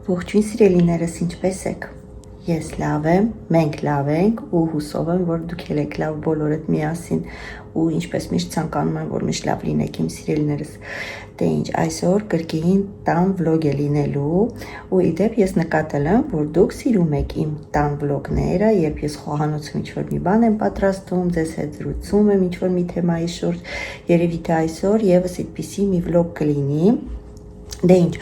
Ողջույն սիրելիներս, ինչպես եք։ Ես լավ եմ, մենք լավ ենք ու հուսով եմ, որ դուք եք լավ բոլորդ միասին ու ինչպես միշտ ցանկանում եմ, որ միշտ լավ լինեք իմ սիրելիներս։ Դե ինչ, այսօր կրկին տան վլոգ է լինելու ու իդեպ ես նկատել եմ, որ դուք սիրում եք իմ տան վլոգները, երբ ես խոհանոցում ինչ-որ մի բան եմ պատրաստում, ձեզ հետ զրուցում եմ ինչ-որ մի թեմայի շուրջ, երևի թե այսօր եւս այդպիսի մի վլոգ կլինի։ Դե ինչ,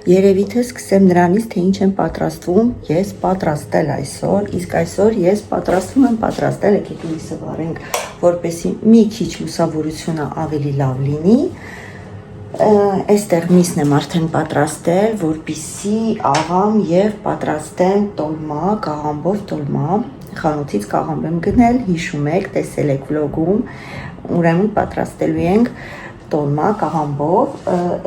երևի թե սկսեմ նրանից, թե ինչ եմ պատրաստվում ես պատրաստել այսօր, իսկ այսօր ես պատրաստվում եմ պատրաստել, եկեք լույսը վառենք, որպեսզի մի քիչ լուսավորությունը ավելի լավ լինի, այստեղ միսն եմ արդեն պատրաստել, որպեսզի աղամ եւ պատրաստեմ տոլմա, կաղամբով տոլմա, խանութից կաղամբ եմ գնել, հիշում եք, տեսել եք վլոգում, ուրեմն պատրաստելու ենք տոլմա կաղամբով,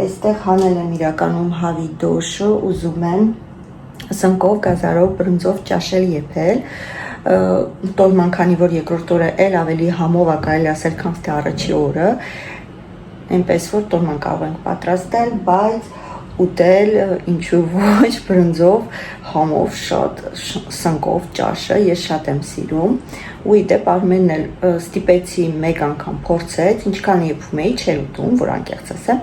այստեղ հանել եմ իրականում հավի դոշը, ուզում եմ սնկով, գազարով, բրնձով ճաշել եփել, տոլման քանի որ երկրորդ օրը էլ ավելի համով է կարելի ասել, քան թե առաջի օրը, այնպես որ տոլման կարող ենք պատրաստել, բայց ուտել ինչու ոչ բրնձով, համով, շատ սնկով ճաշը ես շատ եմ սիրում ու իդեպ Արմենն էլ ստիպեցի մեկ անգամ փորձեց, ինչքան եփում էի, չէր ուտում, որ անկեղծ ասեմ,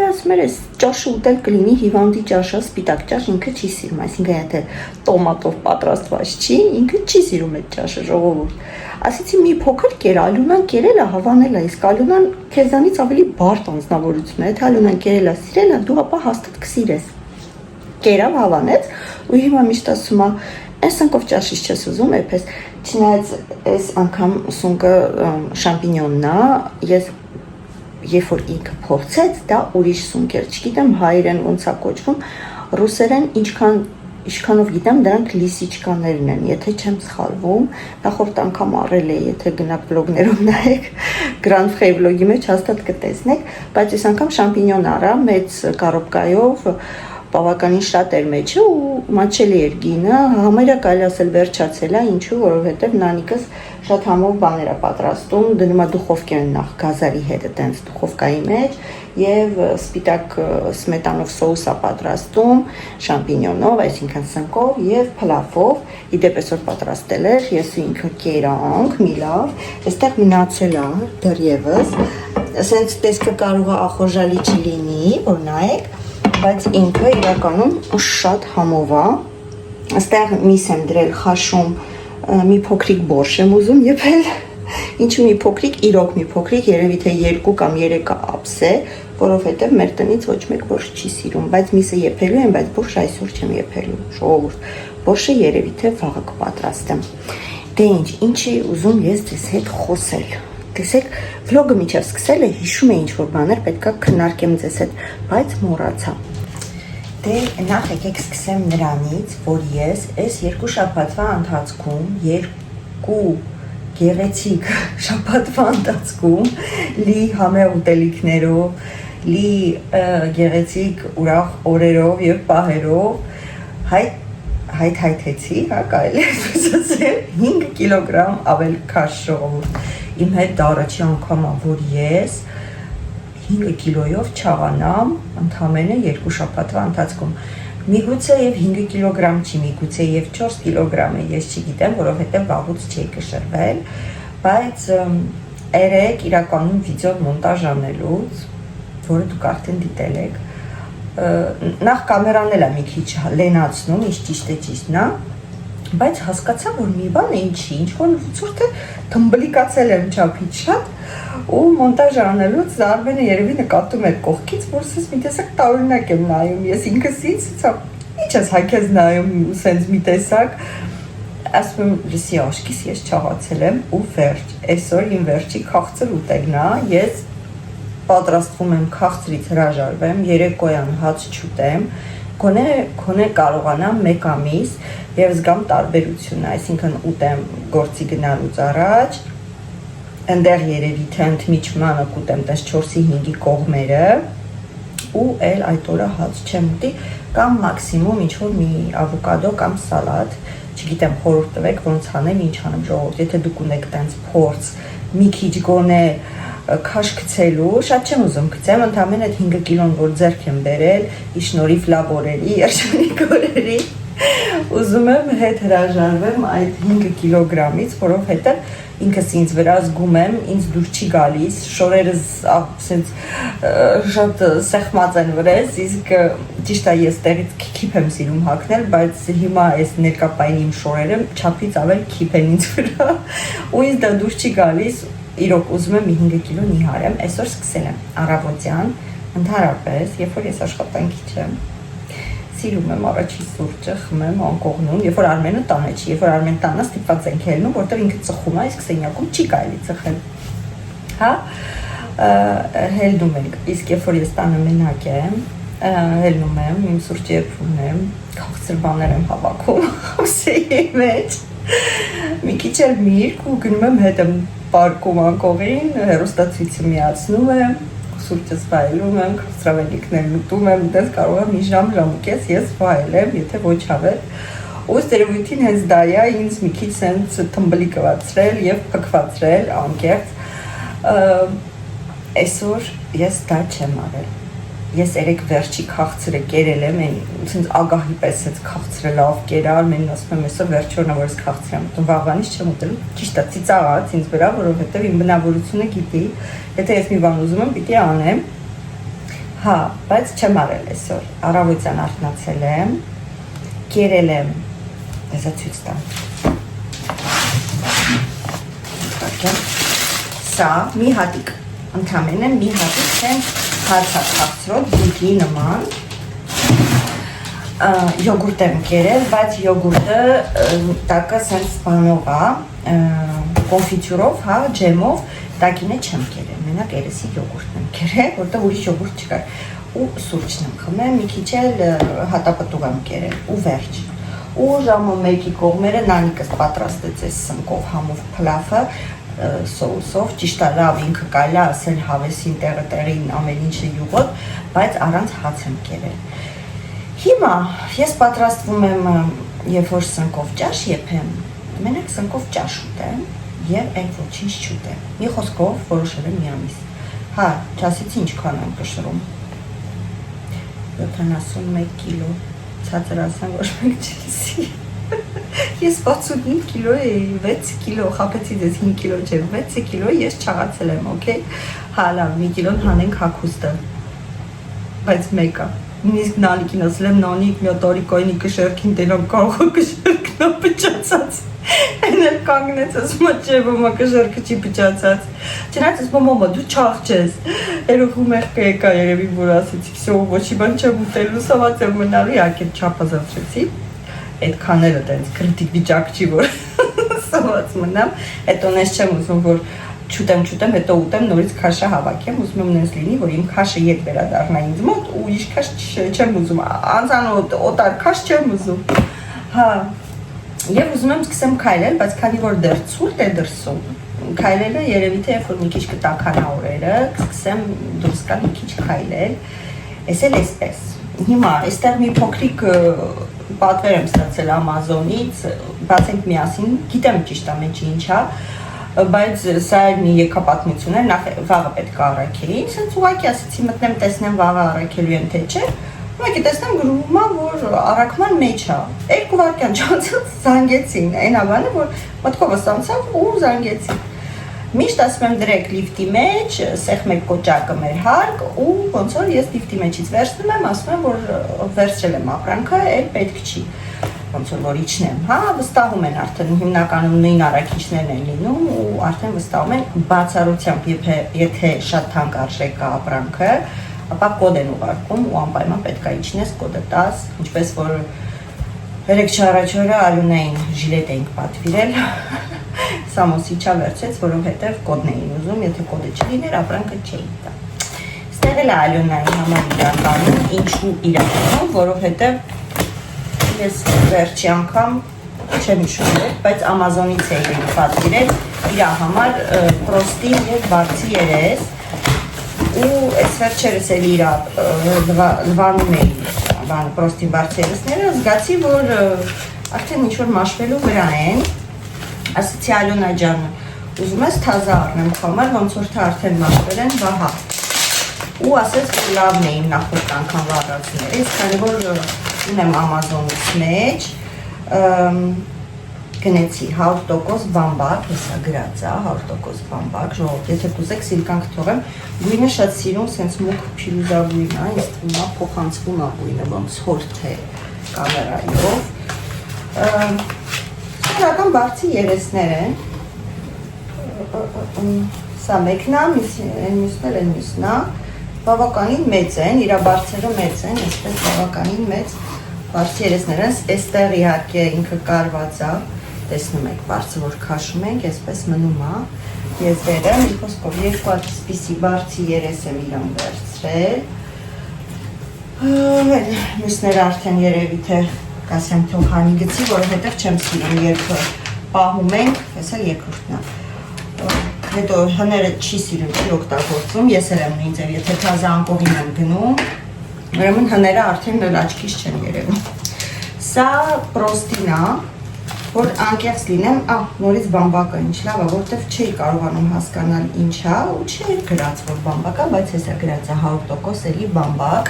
ասում էր, այս ճաշը ուտել կլինի հիվանդի ճաշը, սպիտակ ճաշ ինքը չի սիրում, այսինքն եթե տոմատով պատրաստված չի, ինքը չի սիրում այդ ճաշը, ժողովուրդ։ Ասեցի մի փոքր կեր, Ալյունան կերել է, հավանել է, իսկ Ալյունան քեզանից ավելի բարդ անձնավորություն է, եթե Ալյունան կերել է, սիրել է, դու ապա հաստատ կսիրես։ Կերավ, հավանեց ու հիմա միշտ ասում է, այս անկով ճաշից չես ուզում, էպես, չնայած այս անգամ սունկը շամպինյոնն է, ես երբ որ ինքը փորձեց, դա ուրիշ սունկ էր, չգիտեմ հայերեն ոնց է կոչվում, ռուսերեն ինչքանով գիտեմ, դրանք լիսիչկաներն են, եթե չեմ սխալվում, նախորդ անգամ առել է, եթե գնաք վլոգներով նայեք, Grand Free վլոգի մեջ հաստատ կտեսնեք, բայց այս անգամ շամպինյոն առա, մեծ կարոպկայով, բավականին շատ էր մեջը ու մաչելի էր գինը, համարյա կարելի ասել վերջացել է, ինչու, որովհետև նանիկս շատ համով բաներ է պատրաստում, դնում է դուխովկեն նախ գազարի հետ տենց դուխովկայի մեջ եւ սպիտակ սմետանով սոուս է պատրաստում, շամպինյոնով, այսինքն սնկով եւ փլավով, իդեպ այսօր պատրաստել էր, ես ինքը կերանք, մի լավ, այստեղ մնացել է դեռևս, ասենց տեսքը կարող է ախորժալի չլինի, որ նայեք, բայց ինքը իրականում շատ համով է, այստեղ միս եմ դրել խաշում, մի փոքրիկ բորշ եմ ուզում եփել, ինչու մի փոքրիկ, իրոք մի փոքրիկ, երևի թե 2 կամ 3 ափս է, որովհետև մեր տնից ոչ մեկ բորշ չի սիրում, բայց միսը եփելու եմ, բայց բորշ այսօր չեմ եփելու, ժողովուրդ, բորշը երևի թե վաղը կպատրաստեմ։ Դե ինչի ուզում ես ձեզ հետ խոսել։ Տեսեք, վլոգը մինչև սկսել է, հիշում է ինչ-որ բաներ, պետք է քննարկեմ ձեզ հետ, բայց մոռացա։ Դե նախ եկեք սկսեմ նրանից, որ ես այս 2 շաբաթվա ընթացքում, 2 գեղեցիկ շաբաթվա ընթացքում, լի համեղ ուտելիքներով, լի գեղեցիկ ուրախ օրերով եւ պահերով հայթայթեցի, կարելի է ասել 5 կիլոգրամ ավել քաշ ժողովուրդ։ Իմ հետ դա առաջի անգամ է, որ ես 5 կիլոյով չաղանամ ընդամենը 2 շաբաթվա ընթացքում։ Միգուցե եւ 5 կիլոգրամ չի, միգուցե եւ 4 կիլոգրամ է, ես չգիտեմ, որովհետեւ վաղուց չի կշռվել, բայց երեք իրականում վիդեո մոնտաժ անելուց, որը դուք արդեն դիտել եք, նախ կամերան էլ է մի քիչ լենացնում, ինչ ճիշտ է ճիշտն է, բայց հասկացա, որ մի բան է ինչի, ինչ-որ ցուրտ է թմբլիկացել եմ չափից շատ ու մոնտաժ անելուց Արմենը երևի նկատում էր կողքից, որ ես մի տեսակ տարօրինակ եմ նայում, ես ինքս ինձ ինչ ես հայքես նայում սենց մի տեսակ, ասում եմ լսի աշկիս ես չաղացել եմ ու վերջ, այսօր իմ վերջի քաղցր ուտելն է, ես պատրաստվում եմ քաղցրից հրաժարվեմ, երեկոյան հաց չուտեմ, գոնե կարողանամ 1 ամիս եւ զգամ տարբերությունը, այսինքն ուտեմ գործի գնալուց առաջ, այնտեղ երևի թե ընդմիջմանը կուտեմ տես 4-ի 5-ի կողմերը ու էլ այդ օրը հաց չեմ ուտի կամ մաքսիմում ինչ-որ մի ավոկադո կամ սալատ, չգիտեմ խորհուրդ տվեք ոնց անեմ, ինչ անեմ ժողովուրդ, եթե դուք ունեք տենց փորձ, մի քիչ գոնե քաշ գցելու, շատ չեմ ուզում գցեմ, ընդամենը այդ 5 կիլոն որ ձեռք եմ բերել, ի շնորհիվ լավ օրերի, երջանիկ օրերի, ուզում եմ հետ հրաժարվեմ այդ 5 կիլոգրամից, որովհետև ինքս ինձ վրա զգում եմ, ինձ դուր չի գալիս, շորերս ասենց շատ սեղմած են վրես, իսկ ճիշտ է ես տեղից քիփ եմ սիրում հագնել, բայց հիմա այս ներկապային իմ շորերը չափից ավել քիփ են ինձ վրա, ու ինձ դա դուր չի գալիս, իրոք ուզում եմ 5 կիլո նիհարեմ, այսօր սկսել եմ առավոտյան, ընդհանրապես, երբ որ ես աշխատանքի չեմ, սիրում եմ առաջի սուրճը, խմեմ անկողնում, երբ որ Արմենը տանը չի, երբ որ Արմեն տանը ստիպված ենք հելնում, որտեղ ինքը ծխում է, իսկ սենյակում չի կարելի ծխել։ Հա, հելնում ենք, իսկ երբ որ ես տանը մենակ եմ, հելնում եմ, իմ սուրճը երբ ունեմ, քաղցր բաներ եմ հավաքում, ուսեի մեջ, մի քիչ էլ միրգ ու գնում եմ հետ եմ պարկում անկողին, հեռուստացույցը միացնում եմ, սուրճս վայելում եմ, քաղցրավենիքներն ուտում եմ, դες կարող եմ մի ժամ ժամուկես ես վայելեմ, եթե ոչ ավել։ Ու ստերևույթին հենց դա է ինձ մի քիչ սենց թմբլիկվածրել եւ փքվածրել անկեղծ։ Այսօր ես դա չեմ արել։ Ես երեք վերջի քաղցրը կերել եմ, սենց ագահի պես այդ քաղցրը լավ կերար, մեն ասում եմ այսօր վերջորն որ ես քաղցր եմ ուտում, վաղվանից չեմ ուտել։ Ճիշտ է, ծիծաղաց ինձ վրա, որովհետև իմ բնավորությունը գիտի, եթե ես մի բան ուզում եմ, պիտի անեմ։ Հա, բայց չեմ արել այսօր։ Առավոտյան արթնացել եմ, կերել եմ, դեսա ցույց տամ։ Սա մի հատիկ, ընդամենը մի հատիկ սենց հարցակացրոտ բուկի նման յոգուրտ եմ կերել, բայց յոգուրտը տակը սենց բանով է, կոնֆիտյուրով, հա, ջեմով, տակինը չեմ կերել, մենակ երեսի յոգուրտն եմ կերել, որտեղ ուրիշ յոգուրտ չկար, ու սուրճն եմ խմել, մի քիչ էլ հատապտուղ եմ կերել, ու վերջ։ Ու ժամը 1-ի կողմերը նանիկս պատրաստեց այս սնկով համով փլավը, սոուսով, ճիշտ է լավ ինքը կարելի ասել հավեսին տեղը տեղին ամեն ինչը յուղոտ, բայց առանց հաց եմ կերել։ Հիմա ես պատրաստվում եմ, երբ որ սնկով ճաշ եփեմ, մենակ սնկով ճաշ ուտեմ եւ այն ոչինչ չուտեմ։ Մի խոսքով որոշել եմ մի ամիս։ Հա, չասեցի ինչքան եմ կշռում։ 71 կիլո, ցածր ասեմ, ոչ մեկ չլսի։ Ես 65 կիլո էի, 6 կիլո, խապեցի դες 5 կիլո չէ, 6 կիլո ես չաղացել եմ, օքեյ, հա լավ, մի կիլոն հանենք հագուստը, բայց մեկը, նույնիսկ նալիկին ասել եմ, նանիկ մի տարիկայնի կշերքին տենամ կարող է կշերքնա պճացած, այն էլ կանգնեց, ասում է չէ, ոմա կշերքը չի պճացած, չնայած ասում ոմա դու չաղ չես, երոք ու մեղկը եկա երևի, որ ասեցի, վսյո, ոչի բան չեմ ուտելու, սավաց եմ մնալու, իհարկե չափազանցրեցի, այդքան էլ այդպես կրիտիկ վիճակ չի, որ սոված մնամ, հետո նես չեմ ուզում, որ չուտեմ, հետո ուտեմ, նորից քաշը հավաքեմ, ուզում եմ նես լինի, որ իմ քաշը ետ վերադառնա ինձ մոտ ու ուրիշ քաշ չեմ ուզում, անծանոթ օտար քաշ չեմ ուզում։ Հա, եւ ուզում եմ սկսեմ քայլել, բայց քանի որ դեռ ցուրտ է դրսում, քայլելը երևի թե երբ որ մի քիչ կտաքանա օրերը, կսկսեմ դուրս գալ մի քիչ քայլել, էս էլ էսպես։ Հիմա այստեղ մի փոքրիկ պատվեր եմ ստացել Amazon-ից, բացենք միասին, գիտեմ ճիշտ ամենը ինչա, բայց սա էլ մի եկապատմություն է, նախ վաղը պետք է առաքեի, սենց ուղղակի ասեցի մտնեմ տեսնեմ վաղը առաքելու եմ թե չէ, ուղղակի տեսնեմ գրում է, որ առաքման մեջ է, 2 վայրկյան չանցած զանգեցին, այն բանը, որ մտքովս անցավ ու զանգեցին։ Միշտ ասում եմ դրեք լիֆտի մեջ, սեղմեք կոճակը մեր հարկ ու ոնց որ ես լիֆտի մեջից վերցնում եմ, ասում եմ, որ վերցրել եմ ապրանքը, էլ պետք չի, ոնց որ իջնեմ, հա, վստահում են արդեն հիմնականում նույն առաքիչներն են լինում ու արդեն վստահում են բացառությամբ, եթե շատ թանկ արժեք է ապրանքը, ապա կոդ են ուղարկում ու անպայման պետք է իջնես, կոդը տաս, ինչպես որ երեք չառաջ օրը Ալյունային ժիլետ էինք պատվիրել, Սամոսի չա վերցեց, որովհետև կոդն էին ուզում, եթե կոդը չլիներ, ապրանքը չէին տա։ Ստեղ էլ Ալյունայի համար իրականում, ինչու իրականում, որովհետև ես վերջի անգամ չեմ հիշում, բայց Amazon-ից էին պատվիրել իր համար պրոստին և բարձի երես ու այս վերջերս էլ իր լվանում էին պրոստին բարձի երեսները, զգացի, որ արդեն ինչ-որ մաշվելու վրա են, ասեցի Ալյոնա ջան, ուզում ես թազա առնեմ խամար, ոնց որ թե արդեն մաշվել են, վահա։ Ու ասեց, որ լավն է իմ նախորդ անգամ վառածներից, քանի որ ունեմ Amazon-ից մեջ, գնեցի 100% բամբակ, հեսա գրած է, 100% բամբակ, ժողովուրդ, եթե կուզեք սիլկանք թողեմ, գույնը շատ սիրում, սենց մուկ փիրուզագույն է, ինձ թվում է փոխանցվում է գույնը, ոնց հոր թե կամերայով։ Սովորական բարձի երեսներ են, սա մեկն է, մյուսն էլ մյուսն է, բավականին մեծ են, իրա բարձերը մեծ են, այսպես բավականին մեծ բարձի երեսներ են, այստեղ իհարկե ինքը կարված է, տեսնում եք բարձը, որ քաշում ենք, այսպես մնում է, եզրերը, մի խոսքով երկու այսպիսի բարձի երես եմ իրան վերցրել, մյուսները արդեն երևի թե կասեմ թող հանի գցի, որովհետև չեմ սիրում երբ պահում ենք, ես էլ երկրորդն է, հետո հները չի սիրում, չի օգտագործում, ես էլ եմ նույն ձև, եթե թազա անկողին եմ գնում, ուրեմն հները արդեն լաչքից չեն երևում։ Սա պրոստին է, որ անկեղծ լինեմ, նորից բամբակը ինչ լավ է, որտև չէի կարողանում հասկանալ ինչ է, ու չէր գրած, որ բամբակ է, բայց հեսա գրած է 100% էլի բամբակ,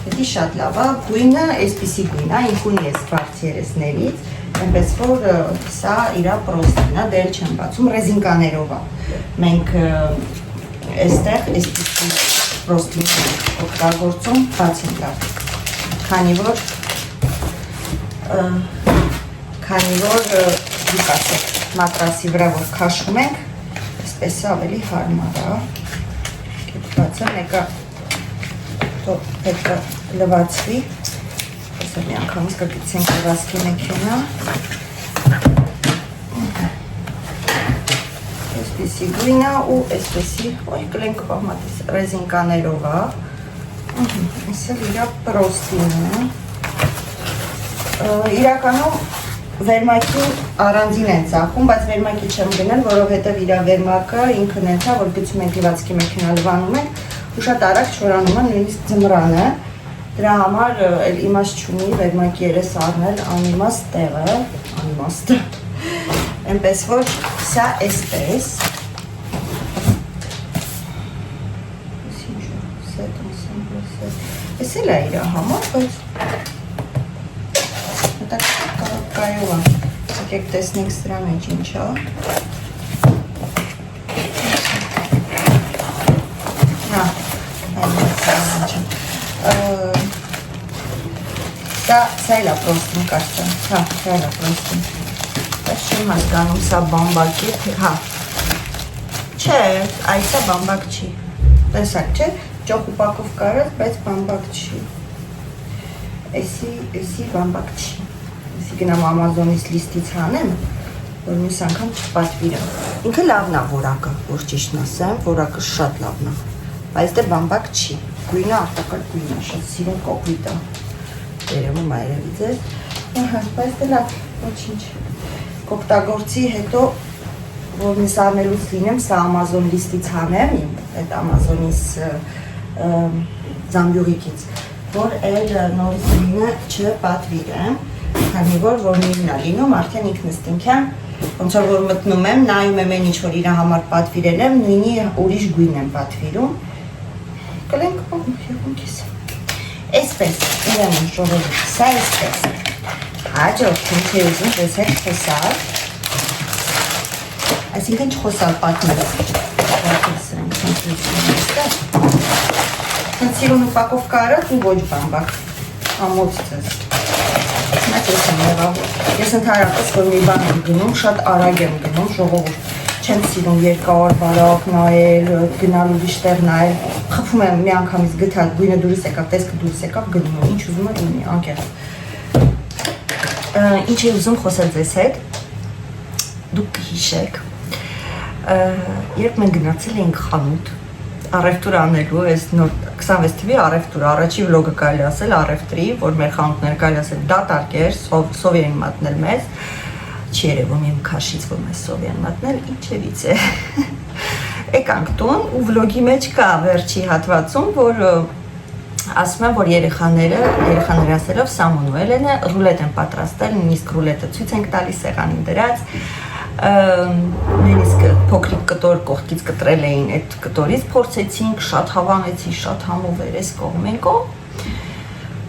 հետի շատ լավ է, գույնը այսպիսի գույն է, ինք ունի ես բարձ երեսներից, այնպես որ սա իրա պրոստին է, դել չեմ բացում, ռեզինկաներով է, մենք այստեղ այսպիսի պրոստին օգտագործում բաց ենք լավ, քանի որ դուկասեք մատրասի վրա որ քաշում ենք, այսպես ավելի հարմար է, կետ բացը մեկը պետք է լվացվի, այսօր մի անգամից կգցենք լվացքի մեքենա, այսպիսի գույն է ու այսպիսի, ոյ կլենք պահմատիս ռեզինկաներով է, այս էլ իրա պրոստին է, իրականում վերմակին առանձին են ծախում, բայց վերմակի չեմ գնել, որովհետև իրա վերմակը ինքն են թա, որ գցում ենք լվացքի մեքենա լվանում ենք, ու շատ արագ չորանում է նույնիսկ ձմռանը, դրա համար էլ իմաստ չունի վերմակի երես առնել անիմաստ տեղը, անիմաստը, այնպես որ սա այսպես, այս էլ է իրա համար, բայց կայով է, եկեք տեսնենք սրա մեջ ինչ է, Սա էլ է պրոստին կարծեմ, սա էլ է պրոստին, բայց չեմ հասկանում սա բամբակ է, չէ, այս է բամբակ չի, տեսակ չէ, ճոխ ուպակով կարած, բայց բամբակ չի, էսի բամբակ չի, էսի գնամ Amazon-ից լիստից հանեմ, որ մյուս անգամ չպատվիրեմ, ինքը լավն է որակը, որ ճիշտն ասեմ, որակը շատ լավն է, բայց դե բամբակ չի, գույնը արտակարգ գույն է, շատ սիրուն կոպիտ է, երևում այրելի ձեզ, բայց դե լավ, ոչինչ, կօգտագործի հետո, որ միս առնելուց լինեմ, սա Amazon լիստից հանեմ, այդ Amazon-ից զամբյուղիկից, որ էլ նորից լինը չպատվիրեմ, քանի որ նույնն է լինում, արդեն ինքնըստինքյան, ոնց որ մտնում եմ, նայում եմ այն ինչ որ իրա համար պատվիրել եմ, նույնի ուրիշ գույն եմ պատվիրում, կլենք եղունքիս, այսպես, իրանում ժողովուրդ, սա այսպես, հաջորդ ինչ է ուզում ձեզ հետ խոսալ, այսինքն չխոսալ պատմել, սիրուն ուպակով կարած ու ոչ բամբակ, ամոց ձեզ, ես ընդհարապես որ մի բան եմ գնում, շատ արագ եմ գնում, ժողովուրդ, չեմ սիրում երկար բարակ նայել, գնալ ուրիշ տեղ նայել, խփում եմ մի անգամից գտա, գույնը դուրս եկավ, տեսքը դուրս եկավ, գնում եմ, ինչ ուզում եմ լինի, անկեղծ։ Ինչ է ուզում խոսել ձեզ հետ, դուք կհիշեք, երբ մենք գնացել էինք խանութ, առևտուր անելու, այս նոր 26 թվի առևտուր, առաջի վլոգը կարելի ասել առևտրի, որ մեր խանութները կարելի ասել դատարկ էր, սով էին մատնել մեզ, չի երևում իմ քաշից, որ մեզ սով են մատնել, ինչևից է։ Եկանք տուն ու վլոգի մեջ կա վերջի հատվածում, որ ասում եմ, որ երեխաները ասելով Սամոնու Էլենը ռուլետ են պատրաստել, նույնիսկ ռուլետը ցույց ենք տալիս սեղանին դրած, նույնիսկ փոքրիկ կտոր կողքից կտրել էին, այդ կտորից փորձեցինք, շատ հավանեցի, շատ համով էր էս կողմեն կողմ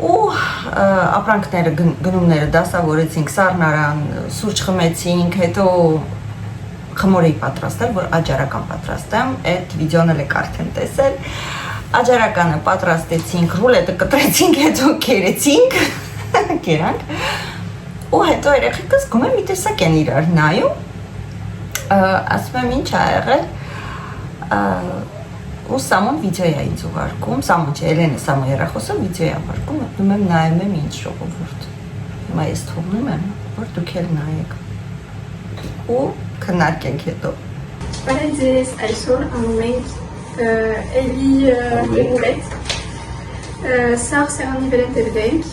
ու ապրանքները գնումները դասավորեցինք, սառնարան, սուրճ խմեցինք, հետո խմոր էի պատրաստել, որ աճարական պատրաստեմ, այդ վիդեոն էլ եք արդեն տեսել, աճարականը պատրաստեցինք, ռուլետը կտրեցինք, հետո կերեցինք, կերանք, ու հետո երեխեքս գում են մի տեսակ են իրար նայում, ասում եմ ինչ ա եղել, ու Սամոն վիդեո է ինձ ուղարկում, Սամոն չէ, Էլենը Սամոն երախոսը վիդեո է ուղարկում, մտնում եմ նայում եմ ինչ ժողովուրդ, հիմա ես թողնում եմ, որ դուք էլ նայեք, ու քննարկենք հետո։ Բարև ձեզ, այսօր անում ենք էլի ռուլետ, սաղ սեղանի վեր ընտրվենք,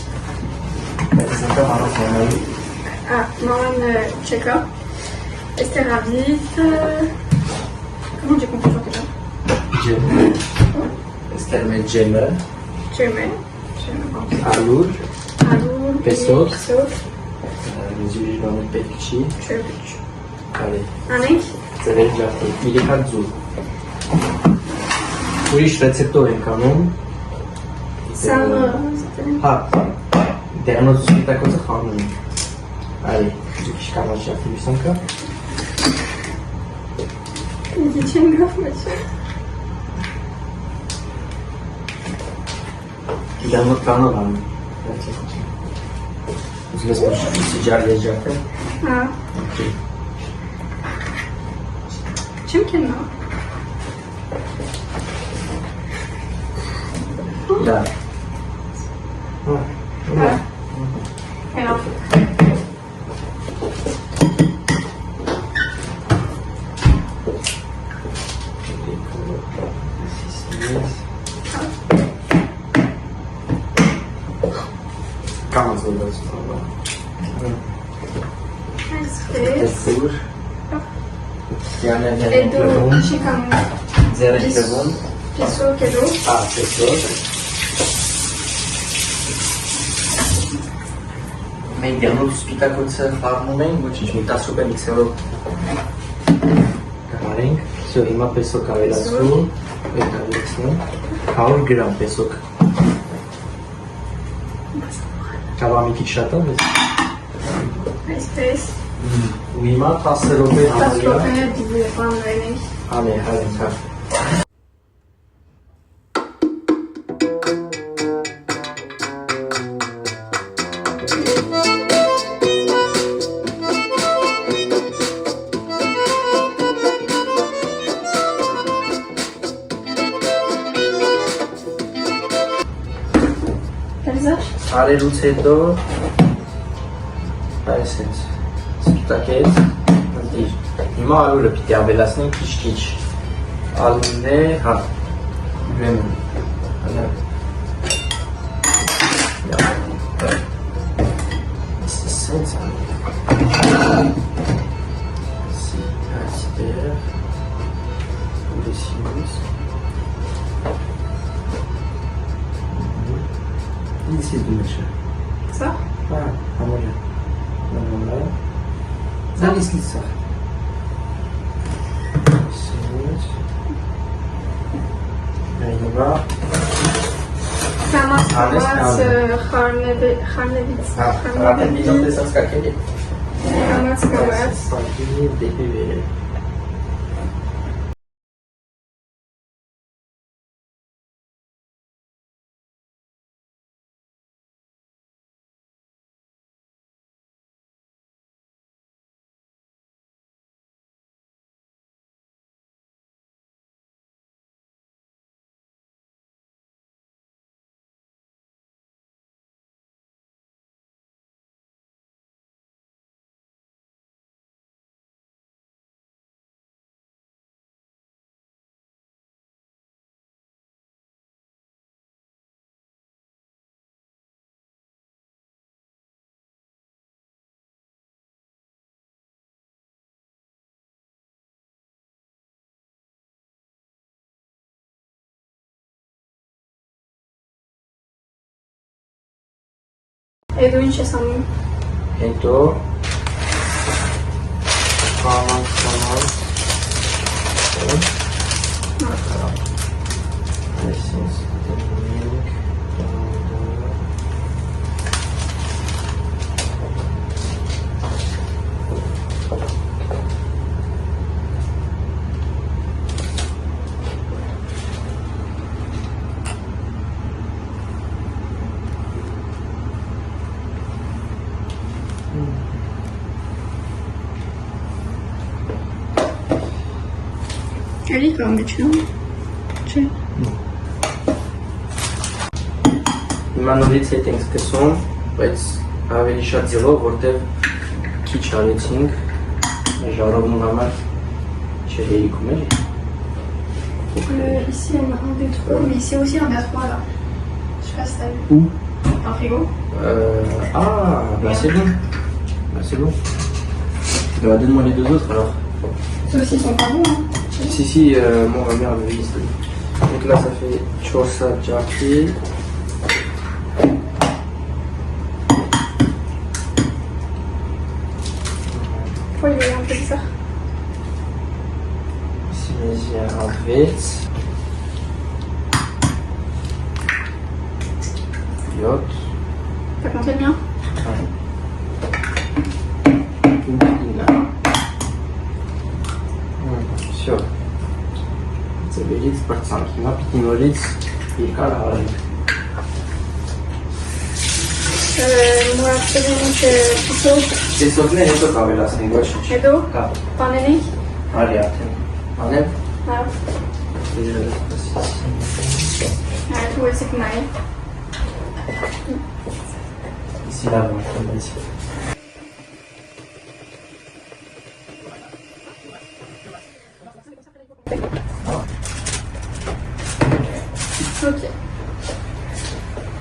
maman check-up. Esther Ravit. Comment j'ai compris ton prénom? Cemil. Esther met Cemil. Cemil. Alur. Alur. Pesok. Pesok. Müziği bana Petkçi. Çöpüç. Kale. Anek. Ծրեր ջախտի, միլիքար ձուր։ Ուրիշ ռեցեպտոր ենք անում։ Սաղը։ Հա, դեղնոց սպիտակոցը խառնում ենք։ Այ, ջիքիշ կամաչյակի վիսանքա։ Իդի չեմ գավ մեջը։ Դեղնոց կանով անում։ Ուզում ես պաշտի ջար եջակը։ Հա։ Չեմ կեննա։ Da. Հա։ Հա։ Կամաց ոլոց տավա։ Այսուր։ Յանեն Էդու ինչի կանում։ ձերեք տվում։ Պեսոք էդու։ Հա, պեսոք։ Մենք դեղնոց սպիտակոցը խառնում ենք, ոչինչ, մի 10 րոպե միքսերով կհարենք։ Всё, հիմա պեսոք ավելացնում, այդ ավելացնում 100 գրամ պեսոք։ Կավա մի քիչ շատ է։ Այսպես։ Ու հիմա 10 րոպե 10 համարյա րոպե դիվի բանվենք։ անե հարենք հա։ Արելուց հետո այսպես սպիտակեց ընտիր հիմա ալուրը պիտի ավելացնենք քիչ ալուրն է հա ուրեմն սենց այսպես ուրեսինից Ici du méchant. Ça? Ah, amore. Voilà. Ça ici ça. Là, va. Կամաց խարնևից։ Արդեն միջով տեսած կակելի։ Կամաց կամաց։ Սակի դեպի վերը։ Էդու ինչ ես անում։ Հետո Tamam. Էլի կամ չեմ։ Չէ։ Հիմա նորից հետ ենք սկսում, բայց ավելի շատ ձևով, որտեղ քիչ արեցինք ժառովնու համար չէր երիքում էլի։ Ici on a un D3, mais ici aussi un D3 là. Je sais pas si t'as vu. Où? Un frigo. Bah c'est bon. Bah donne-moi les deux autres alors. Ceux aussi sont pas bons, hein. Si, moi ma mère avait dit. Donc là ça fait chosa jaki. Pourquoi il est un peu bizarre? Silesia Andwitz. Jod. T'as compté le mien? Все. Заберите пацанки. На 5 нолиц и каравай. Moi, je te dis plutôt. Ты согне это кавела с ним больше. Edo? Да. Panelik? Ариатен. Анем. Ah. Tout aussi que Maï. Ici là, moi je tombe ici. Ok.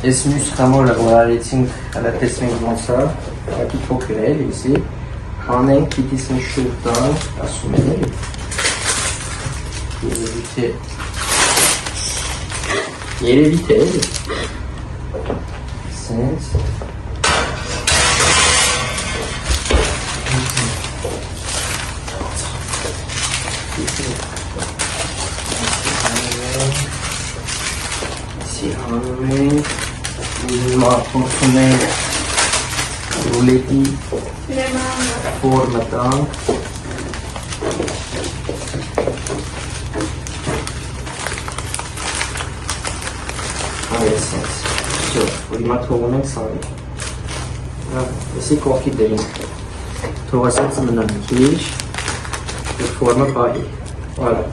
Esmus Ramol Roareting à la testing Gonsa, à qui procurel ici. Hanen qui disent Shultan, assumé. Il est évité. Sense. Ici, on va consommer rouletti pour matin. Все, внимательно миксали. Если кофе дринк, то васятся на киш и форма паи. Voilà.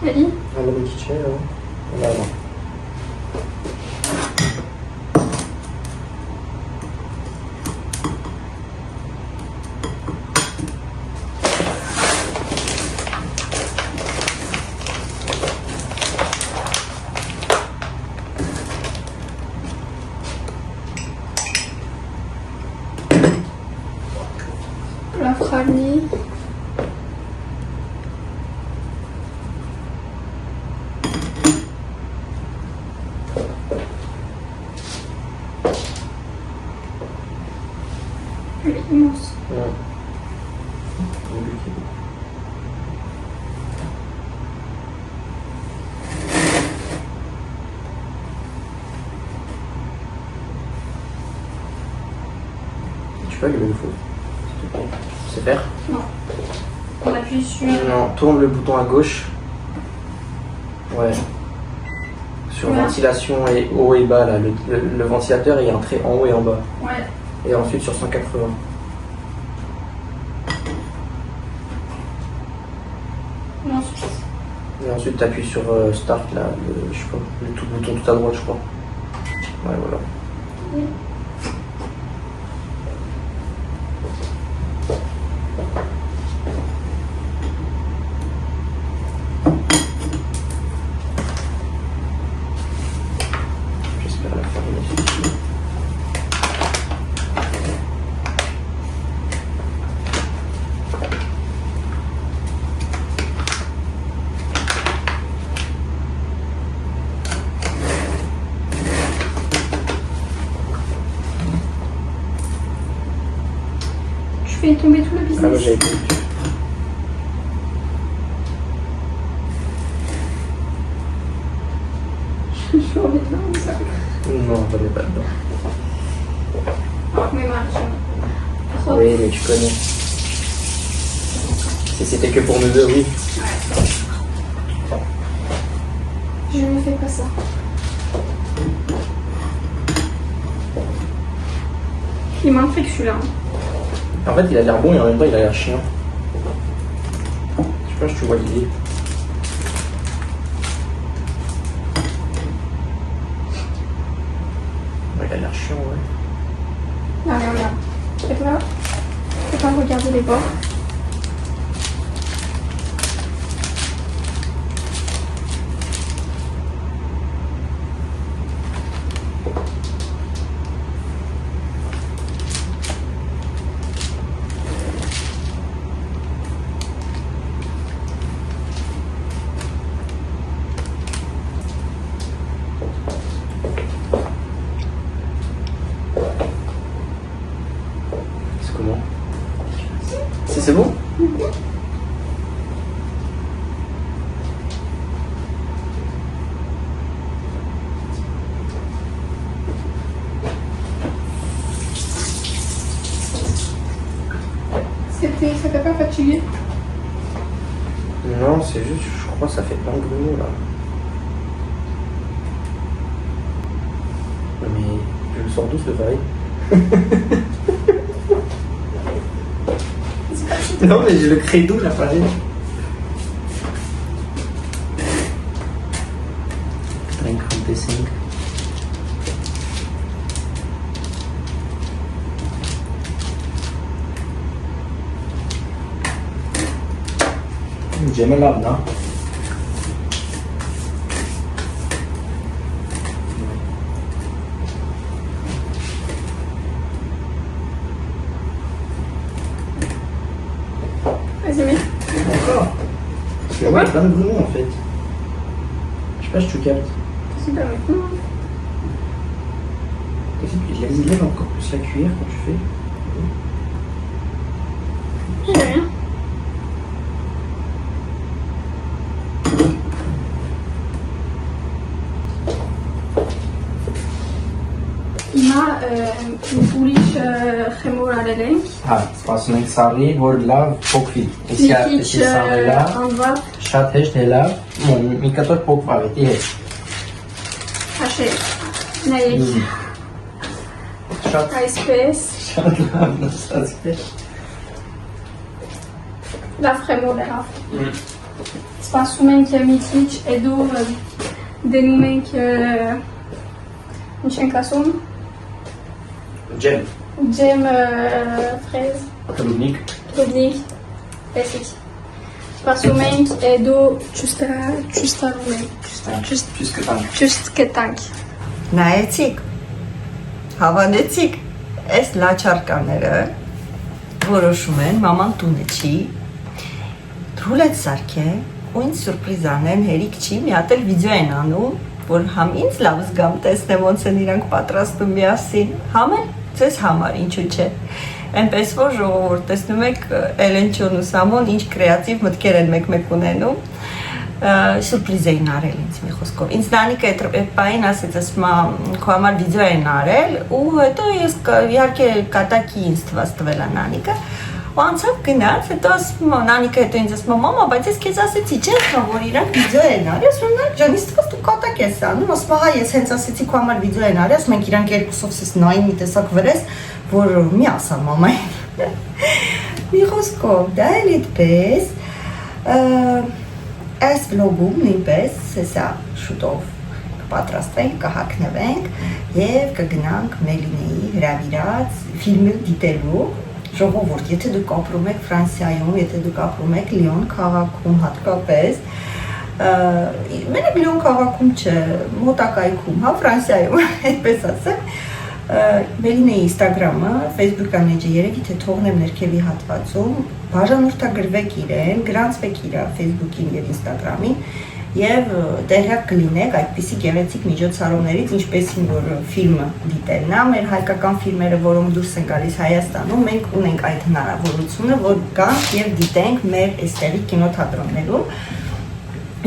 Eli? Alla bicchiera? Voilà. La franie. Elle est immense. Ouais. Tu peux allumer le feu. C'est faire? Non. On appuie sur. Non, tourne le bouton à gauche. Ouais. Sur ventilation et haut et bas, là, le ventilateur est entré en haut et en bas. Ouais. Et ensuite sur 180. Et ensuite. Et ensuite tu appuies sur Start, là, je sais pas, le tout bouton tout à droite, je crois. Ouais, voilà. Oui. J'espère la fermer. Tu fais tomber tout le Ah, business. moi j'avais plus. Je suis en dedans, ça. Non, j'en ai pas dedans. Mais marche. Oui, mais tu connais. Si c'était que pour nous deux, oui. Je ne fais pas ça. Il m'intrigue celui-là. En fait, il a l'air bon et en même temps, il a l'air chiant. Je sais pas si tu vois l'idée. Ouais, il a l'air chiant, ouais. Là, regarde. Fais-toi. Fais-toi regarder les bords. C'est comment? C'est bon? Ça t'a pas fatigué? Non, c'est juste, je crois que ça fait plein de grumeaux là. Mais je le sors d'où ce pareil? Non, mais j'ai le credo, la farine. Drink hunting. J'aime là-dedans. Vas-y, mets. Encore. Parce qu'il y a plein de grumeaux en fait. Je sais pas si tu captes. C'est pas maintenant. Aussi, tu lèves encore plus la cuillère quand tu fais. J'ai rien. Ima Ulish Khemora Lelenk. Ha, սպասում ենք սառի, որ լավ փոքվի։ Քիչ սառը անվավ շատ հեշտ է լավ, մի կտոր փոքվավ էտի հետ։ հաշե նայեք Շատ այսպես շատ լավ նստած է։ լավ Khemora լավ սպասում ենք մի քիչ էդու դնում ենք ինչ ենք ասում Ջեմ, ջեմ fraise կլուբնիկ, Rodnik, basic. Սպասում ենք էդու ճուստարում ենք ճուստ կտանք Նայեցիք, հավանեցիք, այս լաչարկաները որոշում են, մաման տունը չի, թրուլեց սարքե, ու ինձ սուրպրիզ անեն, հերիք չի, մի հատ էլ վիդեո են անում, որ համ ինձ լավ զգամ տեսնեմ ոնց են իրանք պատրաստում միասին, համ էլ ձեզ համար, ինչու չէ։ Այնպես որ ժողովուրդ տեսնում եք Էլենչոն ու Սամոն ինչ կրեատիվ մտքեր են մեկ-մեկ ունենում, սուրպրիզ էին արել ինձ մի խոսքով։ Ինձ Նանիկը այդ պահին ասեց, ասում քո համար վիդեո են արել ու հետո ես իհարկե կատակի ինձ թվաց տվելա Նանիկը ու անցավ գնաց, հետո ասում Նանիկը հետո ինձ ասում մամա, բայց ես քեզ ասեցի, չէ՞, որ իրանք վիդեո են արել, ասում նա ջան, իսկ դու նկատակ ես անում, ասում հա ես հենց ասեցի քո համար վիդեո են արել, մենք իրանք երկուսով սես նային մի տեսակ վրես, որ մի ասա մամային։ Մի խոսքով, դա էլ այդպես, այս վլոգում նույնպես հեսա շուտով կպատրաստվենք, կհագնվենք և կգնանք Մելինեի հրավիրած ֆիլմը դիտելու, ժողովուրդ, եթե դուք ապրում եք Ֆրանսիայում, եթե դուք ապրում եք Լիոն քաղաքում հատկապես, մենակ Լիոն քաղաքում չէ, մոտակայքում, հա, Ֆրանսիայում, այդպես ասեմ, Մելինեի Instagram-ը, Facebook-ան էջը երևի թե թողնեմ ներքևի հատվածում, բաժանորդագրվեք իրեն, գրանցվեք իր Facebook-ին և Instagram-ին և տեղյակ կլինեք այդպիսի գեղեցիկ միջոցառումներից, ինչպեսին որ ֆիլմը դիտելն է, մեր հայկական ֆիլմերը, որոնք դուրս են գալիս Հայաստանում, մենք ունենք այդ հնարավորությունը, որ գանք և դիտենք մեր այստեղի կինոթատրոններում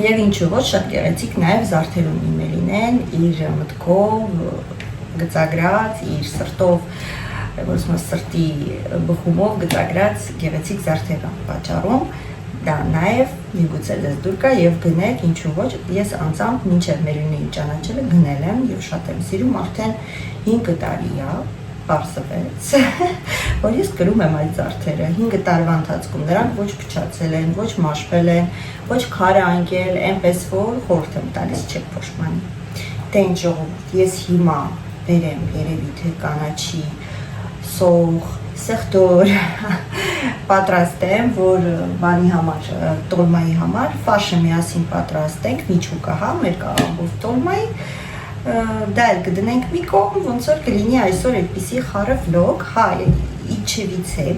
և ինչու ոչ շատ գեղեցիկ նաև զարդեր ունի Մելինեն իր մտքով գծագրած, իր սրտով, որ ասում սրտի բխումով գծագրած գեղեցիկ զարդեր պատճառում, դա նաև միգուցե դες դուր կա և գնեք, ինչու ոչ, ես անձամբ մինչև Մելինեի ճանաչելը գնել եմ և շատ եմ սիրում, արդեն 5 տարի է, պարզվեց, որ ես կրում եմ այդ զարդերը, 5 տարվա ընթացքում, նրանք ոչ փչացել են, ոչ մաշվել են, ոչ քարը անկել, այնպես որ խորհուրդ եմ տալիս չեք փոշմանի։ Դե ինչ ժողովուրդ, ես հիմա բերեմ երևի թե կանաչի սող, սեղտոր պատրաստեմ, որ բանի համար, տոլմայի համար, ֆաշը միասին պատրաստենք, միջուկը հա, մեր կաղամբով տոլմայի, դա էլ կդնենք մի կողմ, ոնց որ կլինի այսօր այդպիսի խառը վլոգ, հա, իջևից է,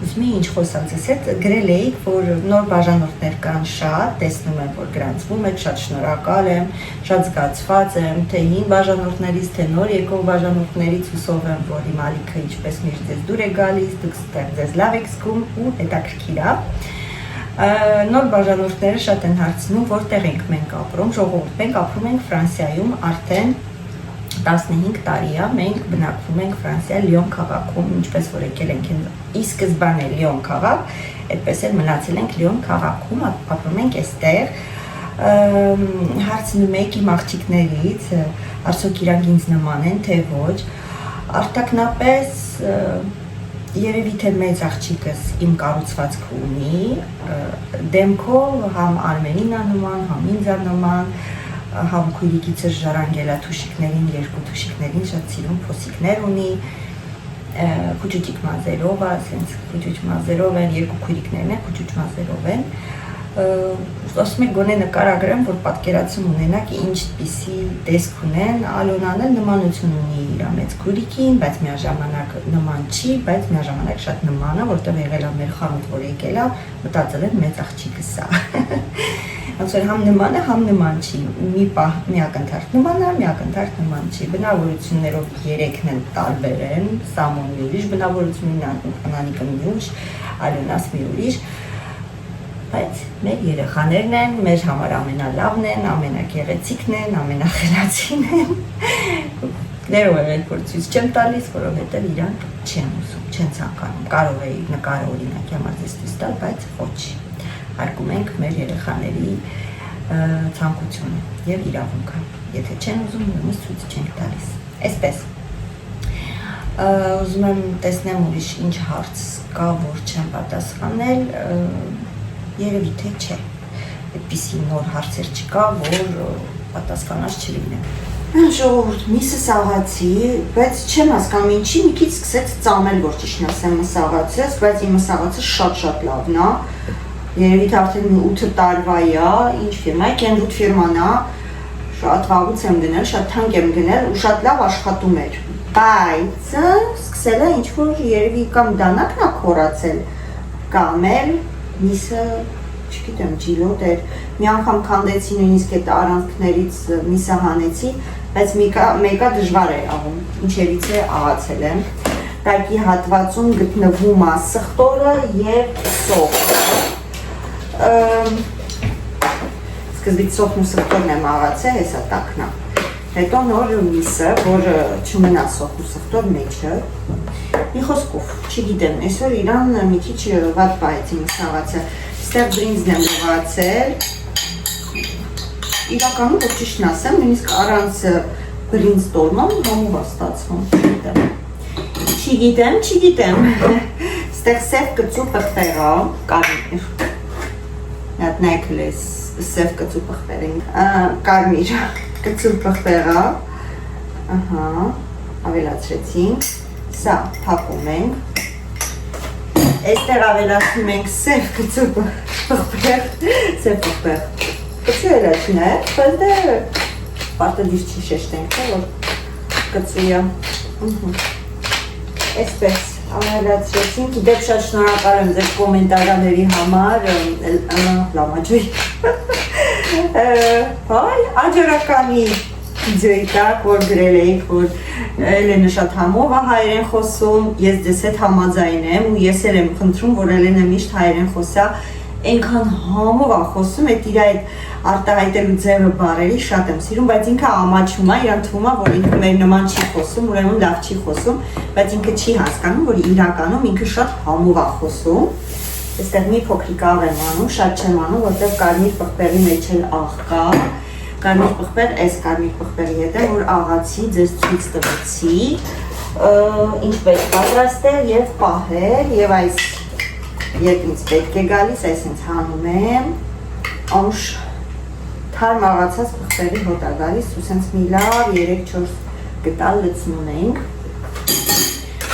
ուզում ինչ խոսած ես հետ, գրել էիք, որ նոր բաժանորդներ կան շատ, տեսնում եմ, որ գրանցվում եք, շատ շնորհակալ եմ, շատ զգացված եմ, թե հին բաժանորդներից, թե նոր եկող բաժանորդներից հուսով եմ, որ իմ ալիքը ինչպես միշտ ձեզ դուր է գալիս, դուք ստեղ ձեզ լավ եք զգում ու հետաքրքիր է։ Նոր բաժանորդները շատ են հարցնում, որտեղ ենք մենք ապրում, ժողովուրդ, մենք ապրում ենք Ֆրանսիայում արդեն 15 տարի է, մենք բնակվում ենք Ֆրանսիա Լիոն քաղաքում, ինչպես որ եկել ենք ի սկզբանե Լիոն քաղաք, այդպես էլ մնացել ենք Լիոն քաղաքում, ապրում ենք այստեղ, հարցնում եք իմ աղջիկներից, արդյոք իրանք ինձ նման են, թե ոչ, արտակնապես երևի թե մեծ աղջիկս իմ կառուցվածքը ունի, դեմքով համ Արմենին նման, համ ինձ նման, համ քույրիկիցս ժառանգելա թուշիկներին, երկու թուշիկներին շատ սիրուն փոսիկներ ունի, քուճուճիկ մազերով, ասենց քուճուճ մազերով են, երկու քույրիկներն են, քուճուճ մազերով են, ասում եք գոնե նկարագրեմ, որ պատկերացում ունենաք ինչպիսի տեսք ունեն, Ալոնան էլ նմանություն ունի իր մեծ քույրիկին, բայց միաժամանակ նման չի, բայց միաժամանակ շատ նման է, որտեղ եղել է մեր խանութ, որ եկել է, մտածել են մեծ աղջիկս է։ Ոնց որ համ նման է, համ նման չի, մի պահ մի ակնթարթ նման է, մի ակնթարթ նման չի, բնավորություններով 3-ն են տարբեր են, Սամոն մի ուրիշ բնավորությունին, Անանիկը մի ուրիշ, Ալոնաս մի ուրիշ, բայց մեր երեխաներն են, մեր համար ամենալավն են, ամենագեղեցիկն են, ամենախելացին են, ներով եղել, որ ցույց չեմ տալիս, որովհետև իրանք չեն ուզում, չեն ցանկանում, կարող էի նկարը օրինակի համար ձեզ ցույց տալ, բայց ոչ, հարգում ենք մեր երեխաների ցանկությունը և իրավունքը, եթե չեն ուզում, ուրեմն ցույց չենք տալիս, այսպես, ուզում եմ տեսնեմ ուրիշ ինչ հարց կա, որ չեմ պատասխանել, երևի թե չէ, այդպիսի նոր հարցեր չկա, որ պատասխանած չլինեմ։ Ժողովուրդ, միսը սաղացի, բայց չեմ հասկանում ինչի, մի քիչ սկսեց ծամել, որ ճիշտն ասեմ մսաղացես, բայց իմ մսաղացը շատ լավն է, երևի թե արդեն 8 տարվա է, ինչ ֆիրմա է, Կենրուտ ֆիրման է, շատ վաղուց եմ գնել, շատ թանկ եմ գնել ու շատ լավ աշխատում էր, բայց սկսել է ինչ-որ երևի կամ դանակն է քորացել, կամ էլ միսը, չգիտեմ, ջիլոտ էր, մի անգամ քանդեցի նույնիսկ այդ առանցքներից միսը հանեցի, բայց մեկը դժվար է աղում, ինչևից է աղացել եմ, տակի հատվածում գտնվում է սխտորը և սոխը, սկզբից սոխն ու սխտորն եմ աղացել, հեսա տակն է, հետո նոր միսը, որ չմնա սոխ ու սխտոր մեջը, մի խոսքով, չգիտեմ, այսօր իրան մի քիչ վատ պահեցի միս աղացել, ստեղ բրինձն եմ ուղացել, իրականում որ ճիշտն ասեմ, նույնիսկ առանց բրինձ տոլման համով է ստացվում, չգիտեմ, ստեղ սև կծու պղպեղա, կարմիր, հատ նայքել ես սև կծու պղպեղին, կարմիր կծու պղպեղա, ավելացրեցինք, սա թափում ենք, այստեղ ավելացնում ենք սև կծու պղպեղ, սև պղպեղ, կծու էլաչին է, բայց դե պարտադիր չի շեշտենք, որ կծու է, այսպես ավելացրեցինք, դեպ շատ շնորհակալ եմ ձեր կոմենտարների համար, լամաջույ, աջորականի վիդեոյի տակ, որ գրել էիք, որ Էլենը շատ համով է հայերեն խոսում, ես ձեզ հետ համաձայնեմ ու ես էլ եմ խնդրում, որ Էլենը միշտ հայերեն խոսա, այնքան համով է խոսում, այդ իր այդ արտահայտելու ձևը բառերի շատ եմ սիրում, բայց ինքը ամաչում է, իրան թվում է, որ ինքը մեր նման չի խոսում, ուրեմն լավ չի խոսում, բայց ինքը չի հասկանում, որ իրականում ինքը շատ համով է խոսում։ Այստեղ մի փոքրիկ աղ եմ անում, շատ չեմ անում, որտեղ կարմիր պղպեղի մեջ էլ աղ կա։ Կարմիր պղպեղ, այս կարմիր պղպեղի հետ է, որ աղացի ձեզ ցույց տվեցի, ինչպես պատրաստել եւ պահել, եւ այս երբ ինձ պետք է գալիս, այսինքն հանում եմ, անուշ թարմ աղացած պղպեղի հոտ է գալիս, ու սենց մի լավ 3-4 գտալ լցնում ենք։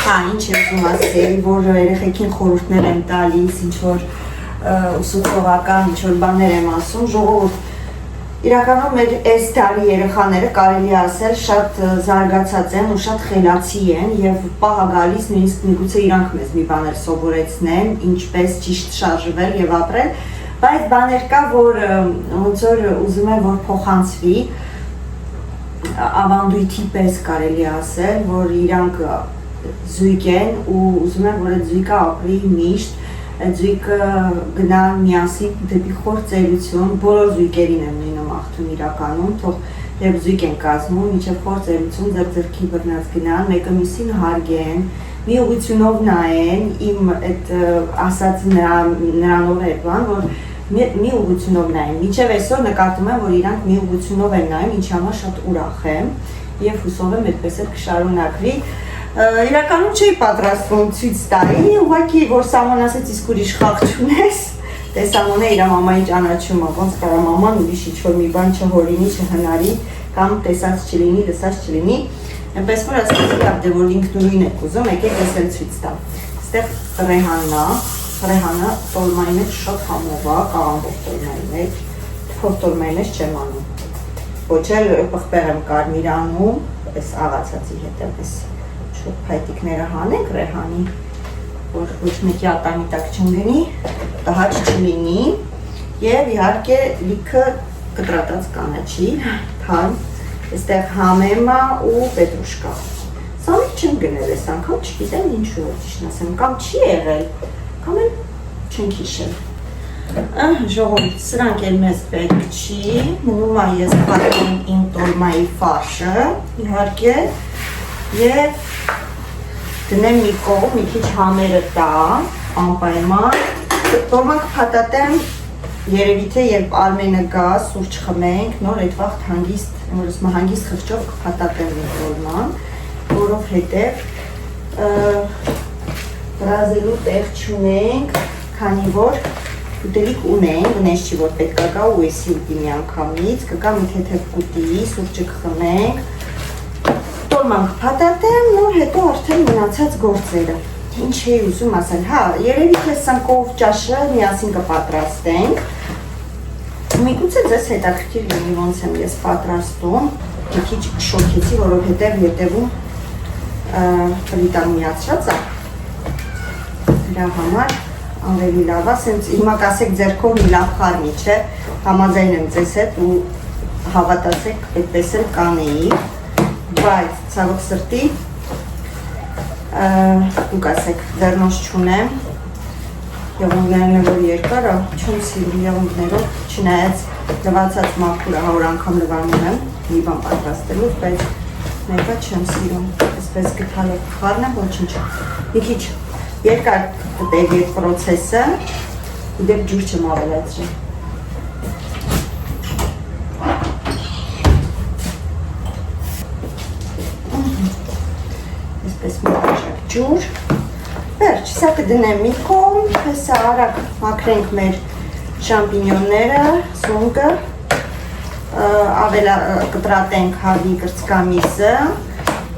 Ինչ եմ ուզում ասել, որ երեխեքին խորհուրդներ եմ տալիս, ինչ-որ ուսուցողական, ինչ-որ բաներ եմ ասում, ժողովուրդ իրականում մեր այս տարի երեխաները կարելի ասել շատ զարգացած են ու շատ խելացի են եւ պահ գալիս նույնիսկ միգուցե իրանք մեզ մի բաներ սովորեցնեն, ինչպես ճիշտ շարժվել եւ ապրել, բայց բաներ կա, որ ոնց որ ուզում եմ որ փոխանցվի ավանդույթի պես կարելի ասել, որ իրանք զույգ են ու ուզում եմ որ այդ զույգը ապրի միշտ Ձույկը գնա միասին դեպի խոր ծերություն, բոլոր զույգերին եմ նույնում աղթում իրականում, թող երբ զույգ են կազմում, մինչև խոր ծերություն ձեր-ձրքի բռնած գնան, մեկը մյուսին հարգեն, մի ուղղությունով նայեն, իմ այդ ասած նրանով էր բան, որ մի ուղղությունով նայեն, մինչև այսօր նկատում եմ, որ իրանք մի ուղղությունով են նայում, ինչի համար շատ ուրախ եմ և հուսով եմ այդպես էլ կշարունակվի Իրականում չի պատրաստվում ցույց տալի, ուղղակի որ Սամոն ասեց իսկ ուրիշ խաղ չունես, դե Սամոնը իր մամայի ճանաչում է, ոնց կարա մաման ուրիշ ինչ-որ մի բան չհորինի, չհնարի, կամ տեսած չլինի, լսած չլինի, այնպես որ ասեցի, դե որ ինքնուրույն եք ուզում, եկեք ես էլ ցույց տամ։ Այստեղ ռեհանը տոլմայի մեջ շատ համով է, կաղամբով տոլմայի մեջ, թփով տոլմայի մեջ չեմ անում։ Ոչ էլ պղպեղ եմ կարմիր անում, այս աղացածի հետ եմ այս փայտիկները հանենք ռեհանի, որ ոչ մեկի ատամի տակ չընկնի, տհաճ չլինի և իհարկե լիքը կտրատած կանաչի, թարմ, այստեղ համեմա ու պետրուշկա։ Սա մեկ չեմ գնել ես անգամ, չգիտեմ ինչու որ ճիշտն ասեմ, կամ չի եղել, կամ էլ չենք հիշել։ Ժողովուրդ, սրանք էլ մեզ պետք չի, մնում է ես պատում իմ տոլմայի ֆարշը, իհարկե, և դնեմ մի կողմ, մի քիչ համերը տա, անպայման, տոլման կփաթաթեմ երևի թե երբ Արմենը գա, սուրճ խմենք, նոր այդ վաղ հանգիստ, որ ասում հանգիստ խղճով կփաթաթեմ մի տոլման, որովհետև վրազելու տեղ չունենք, քանի որ ուտելիք ունենք, բնես չի որ պետք է գա ու էսի ուտի մի անգամից, կգա մի թեթև կուտի, սուրճը կխմենք, տոլման կփաթաթեմ, նոր հետո արդեն մնացած գործերը։ Ինչ էի ուզում ասել, հա, երևի թե սնկով ճաշը միասին կպատրաստենք։ Միգուցե ձեզ հետաքրքիր լինի ոնց եմ ես պատրաստում, մի քիչ շոքեցի, որովհետև ետևում վիտամինացրած է։ Դրա համար ավելի լավ է, սենց հիմա կասեք ձեռքով մի լավ խառնի, չէ, համաձայն եմ ձեզ հետ ու հավատացեք այդպես էլ կանեի, բայց ցավոք սրտի դուք ասեք ձեռնոց չունեմ, եղունգներն է որ երկար, չում սիրում եղունգներով, չնայած լվացած մաքուրը 100 անգամ լվանում եմ, մի բան պատրաստելով, բայց մեկը չեմ սիրում, այսպես գտալով խառնեմ, ոչինչ, մի քիչ երկար կտեվի այդ պրոցեսը, դեպ ջուր չեմ ավելացրի։ ջուր, վերջ, սա կդնեմ մի կողմ, հեսա արագ մաքրենք մեր շամպինյոնները, սունկը, կտրատենք հավի կրծքամիսը,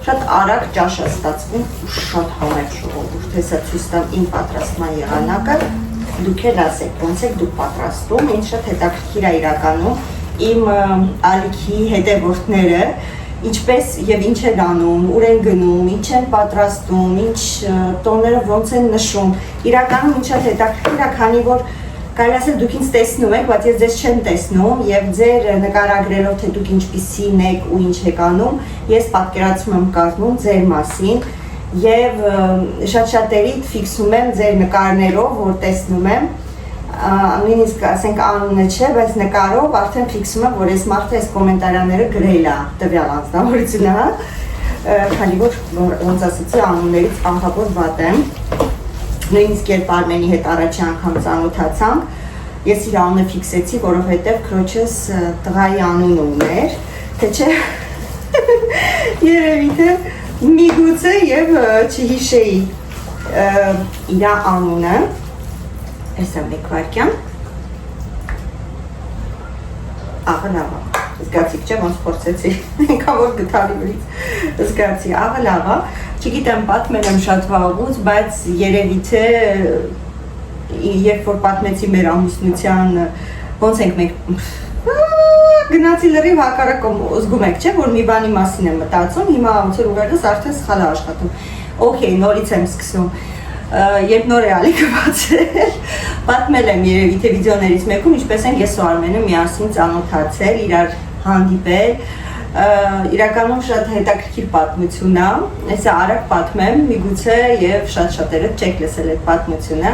շատ արագ ճաշ է ստացվում ու շատ համեղ ժողովուրդ, հեսա ցույց տամ իմ պատրաստման եղանակը, դուք էլ ասեք, ոնց եք դուք պատրաստում, ինձ շատ հետաքրքիր է իրականում իմ ալիքի հետևորդները, ինչպես եւ ինչ են անում, ուր են գնում, ինչ են պատրաստում, ինչ տոները ոնց են նշում, իրականում ինձ շատ հետաքրքիր է, քանի որ կարելի ասել դուք ինձ տեսնում եք, բայց ես ձեզ չեմ տեսնում եւ ձեր նկարագրելով թե դուք ինչպիսին եք ու ինչ եք անում, ես պատկերացում եմ կազմում ձեր մասին եւ շատ-շատերի ֆիքսում եմ ձեր նկարներով, որ տեսնում եմ, նույնիսկ ասենք անունը չէ, բայց նկարով արդեն ֆիքսում եմ, որ այս մարդը այս կոմենտարները գրել է տվյալ անձնավորությունը, քանի որ ոնց ասեցի անուններից ահավոր վատ եմ։ Նույնիսկ երբ Արմենի հետ առաջի անգամ ծանոթացանք, ես իր անունը ֆիքսեցի, որովհետև քրոջս տղայի անունը ուներ, թե չէ երևի թե միգուցե եւ չհիշեի իր անունը, հեսա մեկ վարքյան, աղը լավա, զգացիք չէ, ոնց փորձեցի, ինքան որ գտալի վրից զգացի, աղը լավա, չգիտեմ պատմել եմ շատ վաղուց, բայց երևի թե երբ որ պատմեցի մեր ամուսնության, ոնց ենք մենք գնացի լրիվ հակառակ զգում եք, չէ, որ մի բանի մասին եմ մտածում, հիմա ոնց որ ուղերձս արդեն սխալ է աշխատում, օքեյ, նորից եմ սկսում, երբ նոր է ալիքը բացել, պատմել եմ երևի թե վիդեոներից մեկում, ինչպես ենք ես ու Արմենը միասին ծանոթացել, իրար հանդիպել, իրականում շատ հետաքրքիր պատմություն է, այսա արագ պատմեմ, միգուցե եւ շատ-շատերը չեք լսել այդ պատմությունը,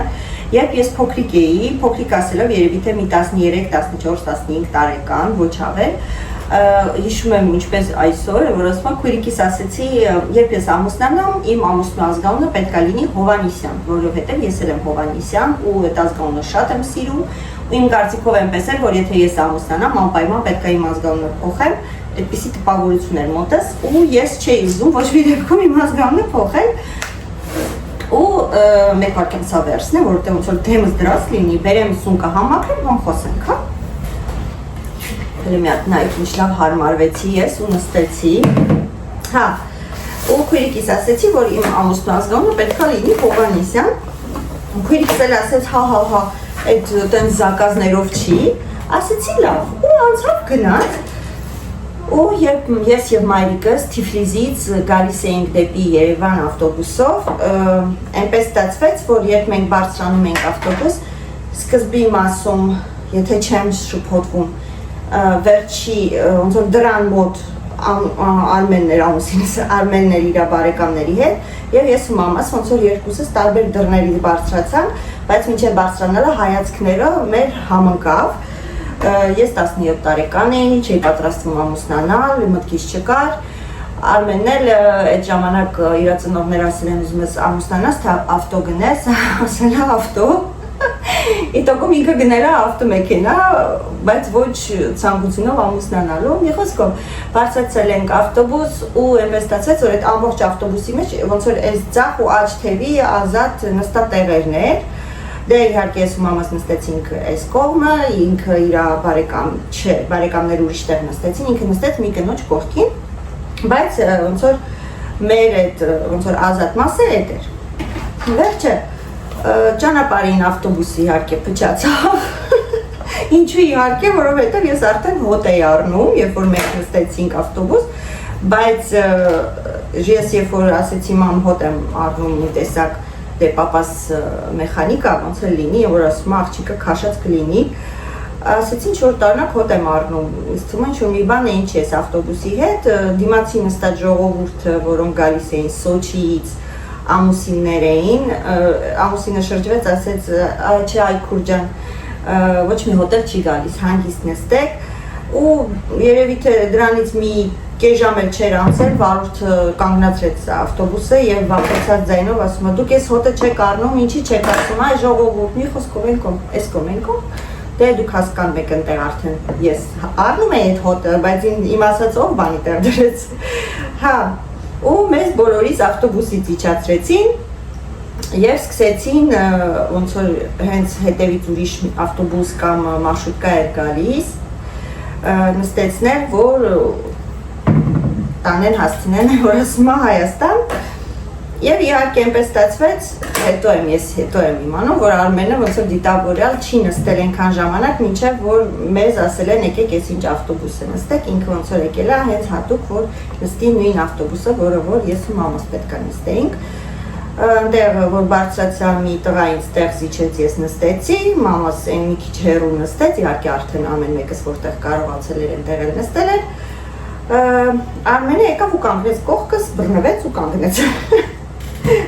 երբ ես փոքրիկ էի, փոքրիկ ասելով երևի թե մի 13, 14, 15 տարեկան, ոչ ավել, հիշում եմ ինչպես այսօր, որ ասում եմ քույրիկիս ասեցի, երբ ես ամուսնանամ, իմ ամուսնու ազգանունը պետք է լինի Հովանիսյան, որովհետև ես էլ եմ Հովանիսյան ու այդ ազգանունը շատ եմ սիրում ու իմ կարծիքով այնպես էր, որ եթե ես ամուսնանամ, անպայման պետք է իմ ազգանունը փոխեմ, այդպիսի տպավորություն էր մոտս ու ես չէի ուզում ոչ մի դեպքում իմ ազգանունը փոխել ու մեկ վարքյան սա վերցնեմ, որովհետև ոնց որ դեմս դրած լինի, բերեմ սունկը համակրեմ, ոնց խոսենք, հա։ Հələ մի հատ նայեք ինչ լավ հարմարվեցի ես ու նստեցի, հա, ու քույրիկիս ասեցի, որ իմ ամուսնու ազգանունը պետք է լինի Հովանիսյան, քույրիկս էլ ասեց, հա, այդ տենց զակազներով չի, ասեցի լավ, ու անցավ գնաց, ու երբ ես և մայրիկս Թիֆլիզից գալիս էինք դեպի Երևան ավտոբուսով, այնպես ստացվեց, որ երբ մենք բարձրանում ենք ավտոբուս, սկզբի իմ ասում, եթե չեմ շփոթվում, վերջի ոնց որ դրան մոտ Արմենն էր իր բարեկամների հետ եւ ես ու մամաս ոնց որ երկուսս տարբեր դռներից բարձրացան, բայց մինչեւ բարձրանալը հայացքները մեր համընկավ։ Ես 17 տարեկան էի, չէի պատրաստվում ամուսնանալ, մտքից չկար։ Արմենն էլ այդ ժամանակ իր ծնողները ասել են ուզում ես ամուսնանաս, թե ավտո գնես, ասել է ավտո։ Իտոքում ինքը գնել է ավտոմեքենա, բայց ոչ ցանկությունով ամուսնանալու։ Մի խոսքով բարձրացել ենք ավտոբուս ու այնպես ստացվեց, որ այդ ամբողջ ավտոբուսի մեջ ոնց որ այս ձախ ու աջ թևի ազատ նստատեղերն էր։ Դե իհարկե ես ու մամաս նստեցինք այս կողմը, ինքը իր բարեկամներ ուրիշ տեղ նստեցին, ինքը նստեց մի կնոջ կողքին, բայց ոնց որ մեր այդ ոնց որ ազատ մասը այդ էր։ Վերջը ճանապարհին ավտոբուսը իհարկե փչացավ։ Ինչու իհարկե, որովհետև ես արդեն հոտ էի առնում, երբ որ մենք նստեցինք ավտոբուս, բայց ես երբ որ ասեցի մամ հոտ եմ առնում մի տեսակ դե պապաս մեխանիկա ոնց էլ լինի, որ ասում է աղջիկը քաշած կլինի, ասեցի ինչ որ տարնակ հոտ եմ առնում, ինձ թվում է ինչ որ մի բան է ինչ ես ավտոբուսի հետ, դիմացի նստած ժողովուրդը, որոնք գալիս էին Սոչիից, ամուսիններ էին, ամուսինը շրջվեց, ասեց, չէ Այգուր ջան, ոչ մի հոտել չի գալիս, հանգիստ նստեք ու երևի թե դրանից մի կես ժամ էլ չէր անցել, վարորդը կանգնացրեց ավտոբուսը եւ վախեցած ձայնով ասում է դուք այս հոտը չեք առնում, ինչի չեք ասում, այ ժողովուրդ, մի խոսքով այս կոմենկով, դե դուք հասկանում եք ընտեղ արդեն ես առնում էի այդ հոտը, բայց իմ ասած ով բանի տեղ դրեց, հա, ու մեզ բոլորիս ավտոբուսից իջացրեցին եւ սկսեցին ոնց որ հենց հետևից ուրիշ ավտոբուս կամ մարշրուտկա էր գալիս նստեցնել որ տանեն հասցնեն որ ասում է Հայաստան եւ իհարկե այնպես ստացվեց հետո եմ իմանում որ Արմենը ոնց որ դիտավորյալ չի նստել այնքան ժամանակ մինչեւ որ մեզ ասել են եկեք ես ինչ ավտոբուս է նստեք ինքը ոնց որ եկել է հենց հատուկ որ նստի նույն ավտոբուսը որը որ ես ու մամաս պետք է նստեինք Այնտեղ որ բարձրացա մի տղա ինձ տեղ զիջեց ես նստեցի, մամաս այն մի քիչ հեռու նստեց, իհարկե արդեն ամեն մեկս որտեղ կարողացել էր այնտեղ էլ նստել էր։ Արմենը եկավ ու կանգնեց կողքս, բռնվեց ու կանգնեց։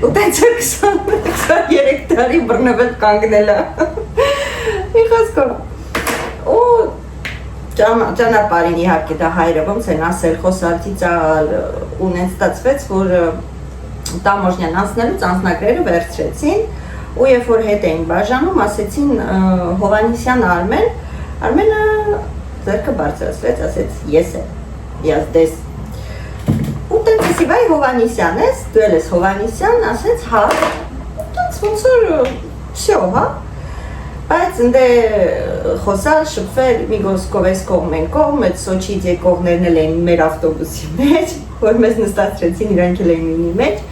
Ու տենց 23 տարի բռնվել կանգնելա։ Մի խոսքով։ Ու ճանապարհին իհարկե դա հայրը ոնց են ասել, խոսալցի ծաղալ ու նենց ստացվեց, որ Տամոժնյան անցնելուց անձնագրերը վերցրեցին ու երբ որ հետ էին բաժանում ասեցին Հովանեսյան Արմենը ձեռքը բարձրացրեց ասեց ես եմ դես ու տենց վայ Հովանեսյան ես դու ես Հովանեսյան ասեց հա տենց ոնց որ всё հա բայց ընդ խոսալ շփվել մի գոսկով էս կողմեն կողմ այդ Սոչից եկողներն էլ էին մեր ավտոբուսի մեջ որ մեզ նստացրեցին իրանք էլ էին ինի մեջ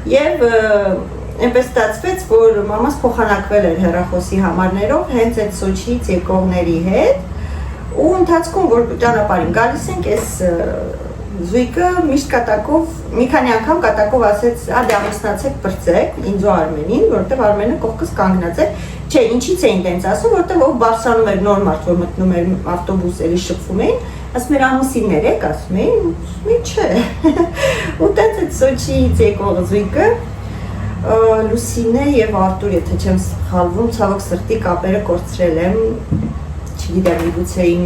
Եվ այնպես ստացվեց, որ մամաս փոխանակվել էր հեռախոսի համարներով հենց այդ Սոչիից եկողների հետ ու ընթացքում որ ճանապարհին գալիս ենք այս զույգը միշտ կատակով մի քանի անգամ կատակով ասեց «Ադե ամուսնացեք բրծեք» ինձ ու Արմենին, որովհետև Արմենը կողքս կանգնած էր չէ, ինչից էին տենց ասում, որովհետև ով բարձրանում էր նոր մարդ, որ մտնում էր ավտոբուս էլի շփվում էին ասում էր ամուսիններ եք, ասում էին, չէ, ու տենց այդ Սոչիից եկող զույգը, Լուսինե և Արտուր, եթե չեմ սխալվում, ցավոք սրտի կապերը կորցրել եմ, չգիտեմ, միգուցե իմ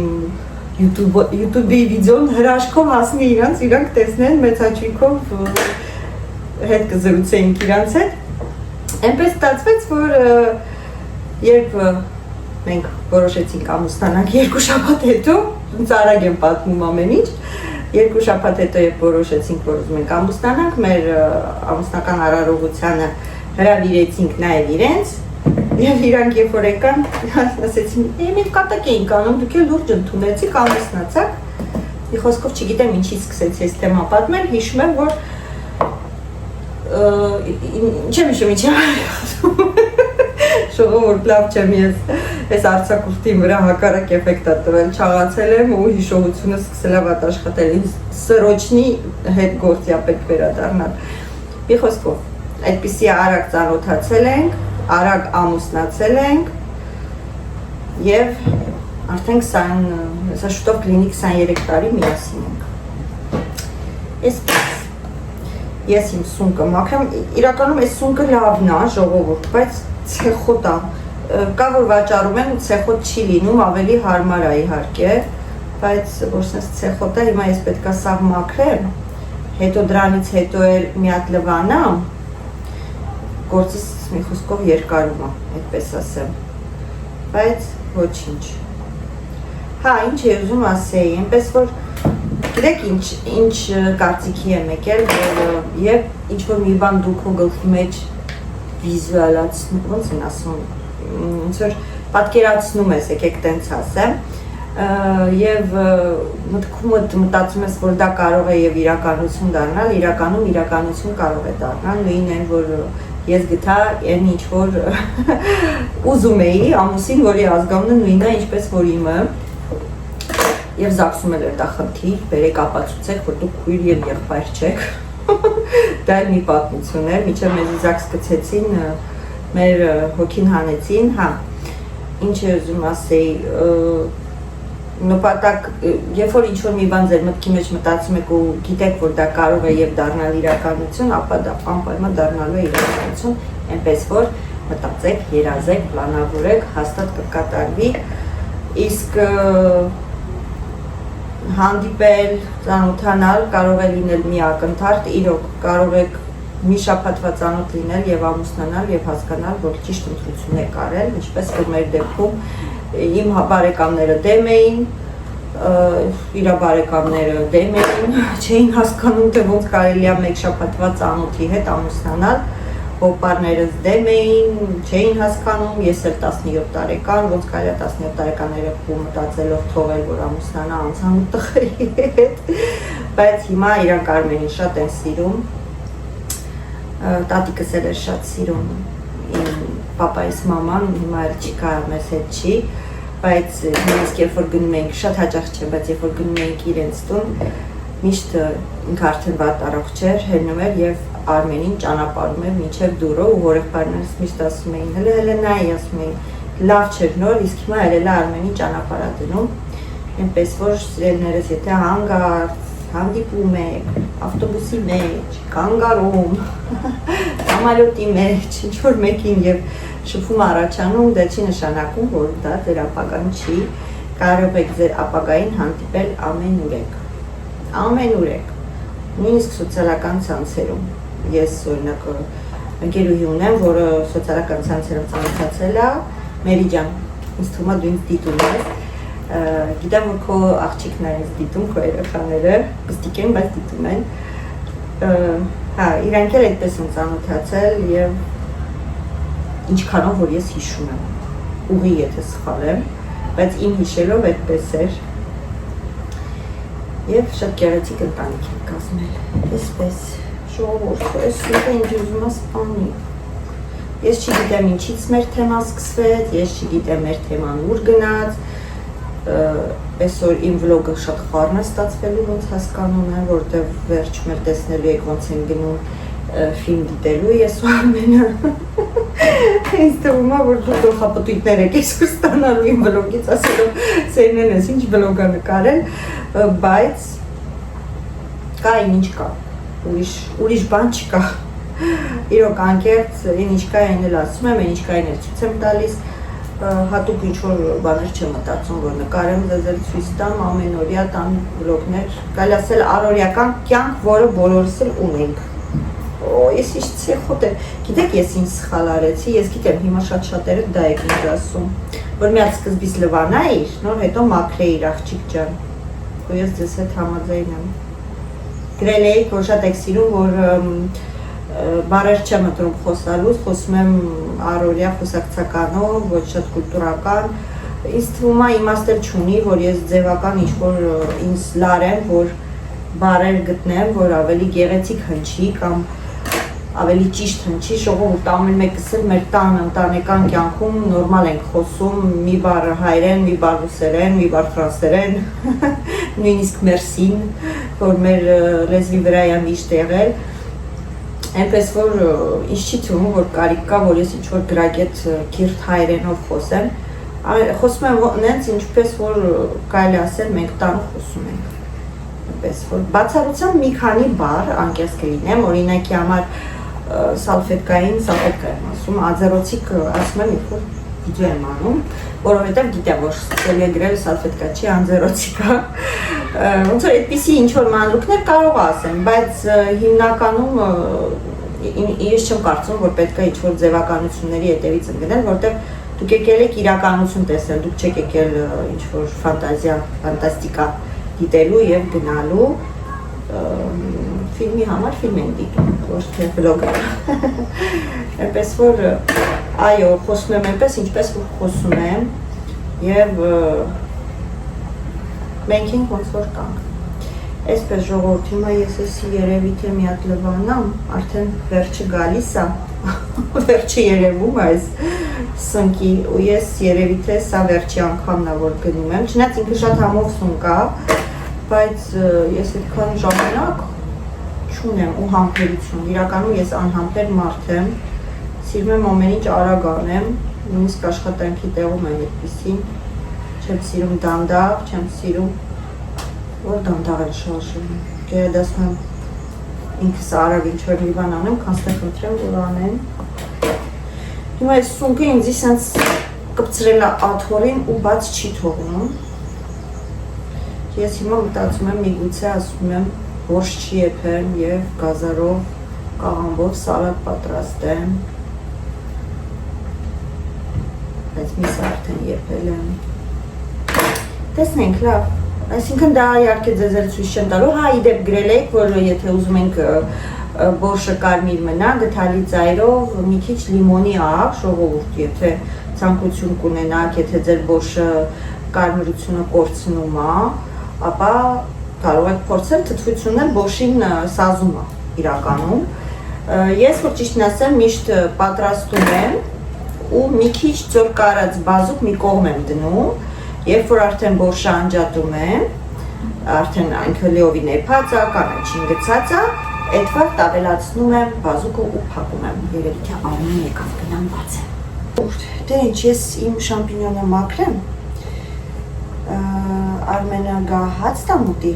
YouTube-ի վիդեոն հրաշքով հասնի իրանք տեսնեն, մեծ հաճույքով հետ կզրուցեինք իրանց հետ, այնպես ստացվեց, որ երբ մենք որոշեցինք ամուսնանանք 2 շաբաթ հետո, ծարագ եմ պատմում ամեն ինչ, 2 շաբաթ հետո երբ որոշեցինք, որ ուզում ենք ամուսնանանք, մեր ամուսնական արարողությանը հրավիրեցինք նաև իրենց, եւ իրանք երբ որ եկան, ասեցին, մենք կատակ էինք անում, դուք էլ լուրջ ընդունեցիք, ամուսնացաք, մի խոսքով չգիտեմ ինչից սկսեցի այս թեման պատմել, հիշում եմ, որ չեմ հիշում ինչ եմ Ժողովուրդ լավ չեմ ես արձակուրդին վրա հակառակ էֆեկտ ա տվել, չաղացել եմ ու հիշողությունը սկսել ա վատ աշխատել, ինձ սրոչնի հետ գործի ա պետք վերադառնալ։ Մի խոսքով, այդպիսի արագ ծանոթացել ենք, արագ ամուսնացել ենք եւ արդեն շուտով կլինի 23 տարի միասին ենք։ Ես իմ սունկը մաքրեմ, իրականում այս սունկը լավն ա, ժողովուրդ, բայց ցեխոտ ա, կա որ վաճառում են ու ցեխոտ չի լինում, ավելի հարմար ա իհարկե, բայց որ սենց ցեխոտ ա, հիմա ես պետք ա սաղ մաքրեմ, հետո դրանից հետո էլ մի հատ լվանամ, գործից մի խոսքով երկարում ա, այդպես ասեմ, բայց ոչինչ։ Հա, ինչ է ուզում ասեի, այնպես որ գիտեք ինչ կարծիքի եմ եկել, եւ ինչ որ մի բան դու քո գլխի մեջ վիզուալացնում, ոնց են ասում, ոնց որ պատկերացնում ես, եկեք տենց ասեմ, եւ մտքումդ մտածում ես, որ դա կարող է եւ իրականություն դառնալ, իրականում իրականություն կարող է դառնալ, նույնն են, որ ես գտա այն ինչ որ ուզում էի, ամուսին, որի ազգանունը նույնն է, ինչպես որ իմը, եւ զաքսում էր դա խնդիր, բերեք ապացուցեք, որ դուք քույր եւ եղբայր չեք։ Դա էլ մի պատմություն էր, միջև մեզ զաքս գցեցին, մեր հոգին հանեցին, հա, ինչ է ուզում ասեի, նպատակ, երբ որ ինչ-որ մի բան ձեր մտքի մեջ մտածում եք ու գիտեք, որ դա կարող է եւ դառնալ իրականություն, ապա դա անպայման դառնալու է իրականություն, այնպես որ մտածեք, երազեք, պլանավորեք, հաստատ կկատարվի, իսկ հանդիպել, ծանոթանալ կարող է լինել մի ակնթարթ, իրոք կարող եք մի շաբաթվա ծանոթ լինել եւ ամուսնանալ եւ հասկանալ, որ ճիշտ ընտրություն եք արել, ինչպես որ մեր դեպքում իմ բարեկամները դեմ էին, իր բարեկամները դեմ էին, չէին հասկանում, թե ոնց կարելի է մեկ շաբաթվա ծանոթի հետ ամուսնանալ, հոպարներս դեմ էին, չէին հասկանում, ես էլ 17 տարեկան, ոնց կարելի է 17 տարեկանները մտածելով թողել, որ ամուսնանա անցանոթ տղերի հետ, բայց հիմա իրանք Արմենին շատ են սիրում, տատիկս էլ էր շատ սիրում, պապայիս մաման, հիմա էլ չի կա մեզ հետ չի, բայց նույնիսկ երբ որ գնում ենք, շատ հաճախ չէ, բայց երբ որ գնում ենք իրենց տուն, միշտ ինքը արդեն վատ առողջ էր, հելնում էր եւ Արմենին ճանապարհում էր մինչեւ դուրը ու հորեղբայրներս միշտ ասում էին, հələ նայ, ասում էին, լավ չէր նոր, իսկ հիմա էլ Արմենին ճանապարհ դնում, այնպես որ սիրելիներս, եթե հանգարց հանդիպում եք, ավտոբուսի մեջ, կանգարում, համալոտի մեջ, ինչ-որ մեկին եւ շփում առաջանում, դա չի նշանակում, որ դա ձեր ապագան չի, կարող եք ձեր ապագային հանդիպել ամենուրեք, նույնիսկ սոցիալական ցանցերում, ես օրինակ ընկերուհի ունեմ, որը սոցիալական ցանցերում ծանոթացել է, Մերի ջան, ինձ թվում է դու ինձ դիտում ես, գիտեմ, որ քո աղջիկն է ինձ դիտում, քո երեխաները, պստիկ են, բայց դիտում են, հա, իրանք էլ այդպես են ծանոթացել եւ ինչքանով, որ ես հիշում եմ, ուղի եթե սխալ եմ, բայց իմ հիշելով այդպես էր եւ շատ գեղեցիկ ընտանիք եմ կազմել, այսպես, ժողովուրդ, ես ինչ ուզում եմ սպանի, ես չգիտեմ ինչից մեր թեման սկսվեց, ես չգիտեմ մեր թեման ուր գնաց, այսօր իմ վլոգը շատ խառն է ստացվելու, ոնց հասկանում եմ, որտեղ վերջում էլ տեսնելու եք ոնց են գնում ֆիլմ դիտելու ես ու Արմենը, ինձ թվում է, որ դու գլխապտույտներ եք այսօր ստանալու իմ վլոգից, ասելով Սերնեն ես ինչ վլոգ է նկարել, բայց կա ինչ կա, ուրիշ բան չկա, իրոք անկեղծ, այն ինչ կա այն էլ ասում եմ, այն ինչ կա այն էլ ցույց եմ տալիս, հատուկ ինչ-որ բաներ չեմ մտածում, որ նկարեմ ձեզ էլ ցույց տամ, ամենօրյա տան վլոգներ, կարելի ասել առօրյական կյանք, որը բոլորս էլ ունենք։ Ես ինչ ցեխոտ եմ, գիտեք ես ինչ սխալ արեցի, ես գիտեմ հիմա շատ-շատերը դա եք ինձ ասում, որ մի հատ սկզբից լվանայիր, նոր հետո մաքրեիր աղջիկ ջան, ու ես ձեզ հետ համաձայն եմ։ Գրել էիք, որ շատ եք սիրում, որ բարեր չեմ ընտրում խոսալուց, խոսում եմ առօրյա խոսակցականով, ոչ շատ կուլտուրական, ինձ թվում է իմաստել չունի, որ ես ձևական ինչ-որ ինձ լարեմ, որ բարեր գտնեմ, որ ավելի գեղեցիկ հնչի կամ ավելի ճիշտ հնչի, ժողովուրդ ամեն մեկս էլ մեր տան ընտանեկան կյանքում նորմալ ենք խոսում, մի բառ հայերեն, մի բառ ռուսերեն, մի բառ ֆրանսերեն, նույնիսկ մերսին, որ մեր լեզվի վրա է միշտ եղել, այնպես որ ինչ չի թվում, որ կարիք կա, որ ես ինչ-որ գրագետ կիրթ հայերենով խոսեմ, խոսում եմ նենց ինչպես որ կարելի ասել մենք տանը խոսում ենք, այնպես որ բացառությամբ մի քանի բառ անկեղծ կլինեմ, օրինակի համար սալֆետկային եմ ասում, աձերոցիկ ասում եմ ինչ-որ վիդեո եմ անում, որովհետև գիտեմ, որ ցելի է գրել սալֆետկա չի, անձերոցիկ է, ոնց որ այդպիսի ինչ-որ մանրուքներ կարող ասեմ, բայց հիմնականում ես չեմ կարծում, որ պետք է ինչ-որ ձևականությունների հետևից ընկնել, որտեղ դուք եկել եք իրականություն տեսնել, դուք չեք եկել ինչ-որ ֆանտազիա, ֆանտաստիկա դիտելու եւ գնալու, ֆիլմի համար ֆիլմ են դիտում, ոչ թե վլոգը, այնպես որ այո, խոսում եմ այնպես, ինչպես որ խոսում եմ եւ մենք ենք ոնց որ կանք, այսպես ժողովուրդ, հիմա ես էսի երևի թե մի հատ լվանամ, արդեն վերջը գալիս է, վերջը երևում է այս սնկի ու ես երևի թե սա վերջի անգամն է որ գնում եմ, չնայած ինքը շատ համով սունկ է, բայց ես այդքան ժամանակ չունեմ ու համբերություն, իրականում ես անհամբեր մարդ եմ, սիրում եմ ամեն ինչ արագ անեմ, նույնիսկ աշխատանքի տեղում եմ այդպիսին, չեմ սիրում դանդաղ, չեմ սիրում, որ դանդաղ են շարժում, գերադասում եմ ինքս արագ ինչ-որ մի բան անեմ, կանստեղ խնդրեմ, որ անեմ, հիմա այս սունկը ինձ իսենց կպցրել է աթորին ու բաց չի թողնում, ես հիմա մտածում եմ միգուցե ասում եմ որոշ չի եփեմ եւ գազարով, կաղամբով սալատ պատրաստեմ, բայց միս արդեն եփել եմ, տեսնենք լավ, Այսինքն դա իհարկե ձեզ էլ ցույց չեմ տալու, հա իդեպ գրել եք, որ եթե ուզում ենք բորշը կարմիր մնա, գդալի ծայրով մի քիչ լիմոնի աղ, ժողովուրդ, եթե ցանկություն կունենաք, եթե ձեր բորշը կարմիրությունը կորցնում է, ապա կարող եք փորձել թթվությունը բորշին սազում է իրականում։ Ես որ ճիշտն ասեմ, միշտ պատրաստում եմ ու մի քիչ ձոր կարած բազուկ մի կողմ եմ դնում, երբ որ արդեն բորշը անջատում եմ, արդեն այնքը լիովին էփած է, կանաչին գցած է, այդ վաղ ավելացնում եմ բազուկը ու փակում եմ, երևի թե արմին եկավ գնամ բացեմ։ Դե ինչ, ես իմ շամպինյոնը մաքրեմ, Արմենը գա հաց տամ ուտի,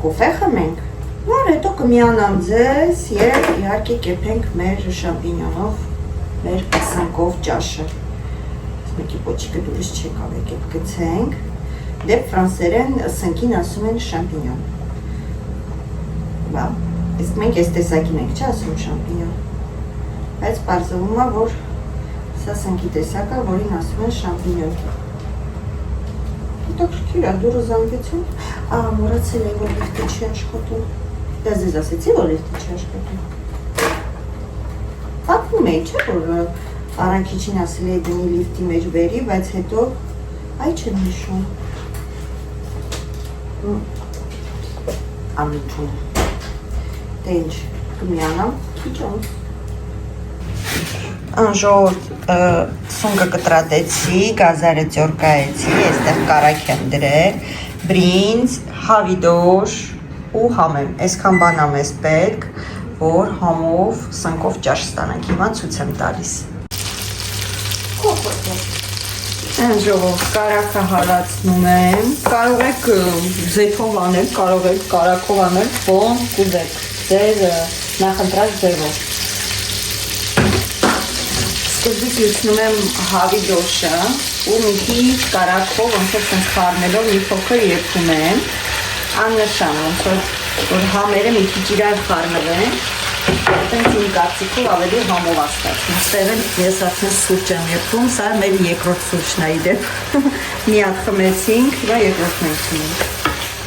կոֆե խմենք, որ հետո կմիանամ ձեզ և իհարկե կեփենք մեր շամպինյոնով, մեր կսանքով ճաշը։ Մեկի պոչիկը դուրս չեկավ, եկեք գցենք, դեպ ֆրանսերեն սնկին ասում են շամպինյոն։ Իսկ մենք այս տեսակին ենք չէ ասում շամպինյոն, բայց պարզվում է, որ սա սնկի տեսակ է, որին ասում են շամպինյոն։ Հետաքրքիր է, դուրը զանգեցին, մոռացել եմ, որ լիֆտը չի աշխատում։ Դա ձեզ ասեցի, որ լիֆտը չի աշխատում։ Պատմում էի, չէ, որ Արանքիչին ասել է դնի լիֆտի մեջ բերի, բայց հետո այ չեմ հիշում։ Անմիջում։ Դե ինչ, կմիանամ, քիչ անց։ Անժորդ սունկը կտրատեցի, գազարը ծորկայեցի, այստեղ կարակ եմ դրել, բրինձ, հավիդոշ ու համ եմ, այսքան բան եմ ես պետք, որ համով, սնկով ճաշ ստանանք, հիմա ցույց եմ տալիս։ Անժողով, կարակը հալացնում եմ, կարող եք զեթով անել, կարող եք կարակով անել, ոնց կուզեք, ձեր նախընտրած ձևով։ Սկզբից լցնում եմ հավիդոշը ու մի քիչ կարակով ոնց որ սենց խառնելով մի փոքր եփում եմ, աննշան ոնց որ համերը մի քիչ իրար խառնվեն, այդպես իմ կարծիքով ավելի համով ստացվում։ Ստեղ ես արդեն սուրճ եմ եփում, սա մեր երկրորդ սուրճն է իդեպ։ Մի հատ խմեցինք, դա երկրորդն ենք խմում։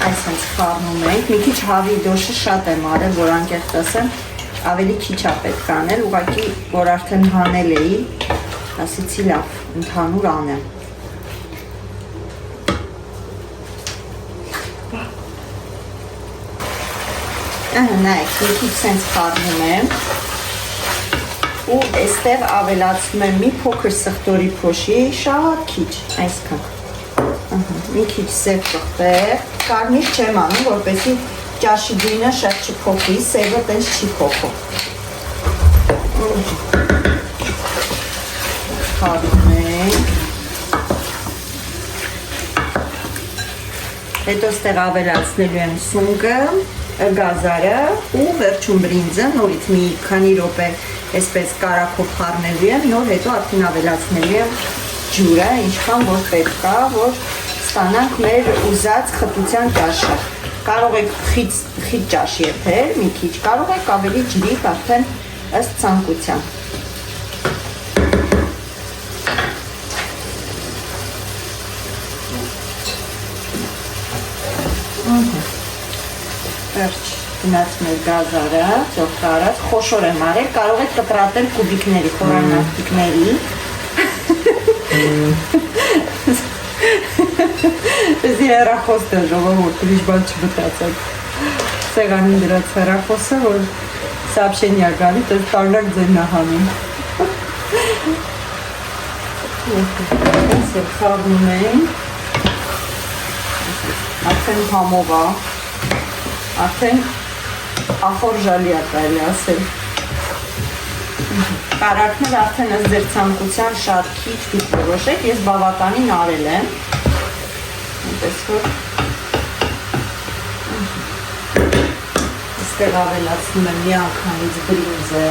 Այսպես խառնում ենք, մի քիչ հավիդոշը շատ եմ արել, որ անկեղծ ասեմ, ավելի քիչ է պետք անել, ուղղակի որ արդեն հանել էի, ասեցի լավ, ընդհանուր անեմ։ Նայեք, մի քիչ սենց խառնում եմ ու այստեղ ավելացնում եմ մի փոքր սխտորի փոշի, շատ քիչ, այսքան։ Մի քիչ սև պղպեղ, կարմիր չեմ անում, որպեսզի ճաշի գույնը շատ չփոխվի, սևը տենց չի փոխում։ Խառնում ենք։ Հետո ստեղ ավելացնելու եմ սունկը, գազարը ու վերջում բրինձը, նորից մի քանի րոպե այսպես կարակով խառնելու եմ, նոր հետո արդեն ավելացնելու եմ ջուրը, ինչքան որ պետք է, որ ստանանք մեր ուզած խտության ճաշը։ Կարող եք խիտ ճաշ եփել, մի քիչ, կարող եք ավելի ջրիկ արդեն ըստ ցանկության։ Վերջ գնաց մեր գազարը, ծոխ արած, խոշոր եմ արել, կարող եք կտրատել կուբիկների, խորանարդիկների։ Էսի հեռախոսն է ժողովուրդ, ուրիշ բան չմտածեք։ Սեղանին դրած հեռախոսը, որ սաբշենյա գալի, տես տարնակ ձեն նահանում։ Այս է խառնում ենք։ Արդեն համով է։ Արդեն ախորժալի է կարելի ասել։ Կարակներ արդեն ըստ ձեր ցանկության շատ քիչ դուք որոշեք, ես բավականին արել եմ։ Այնպես որ այստեղ ավելացնում եմ մի անգամից բրինձը։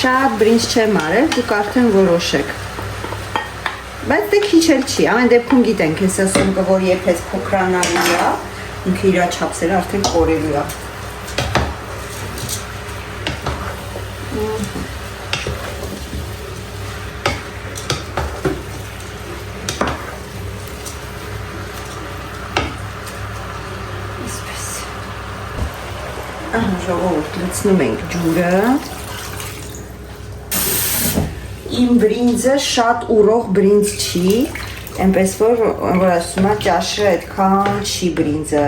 Շատ բրինձ չեմ արել, դուք արդեն որոշեք։ Բայց դե քիչ էլ չի, ամեն դեպքում գիտենք, ես ասում կը որ եփես փոքրանալու է, ինքը իր չափսերը արդեն կորելու է։ Ժողովուրդ, լցնում ենք ջուրը։ Իմ բրինձը շատ ուրող բրինձ չի, այնպես որ ասում եմ ճաշը այդքան չի բրինձը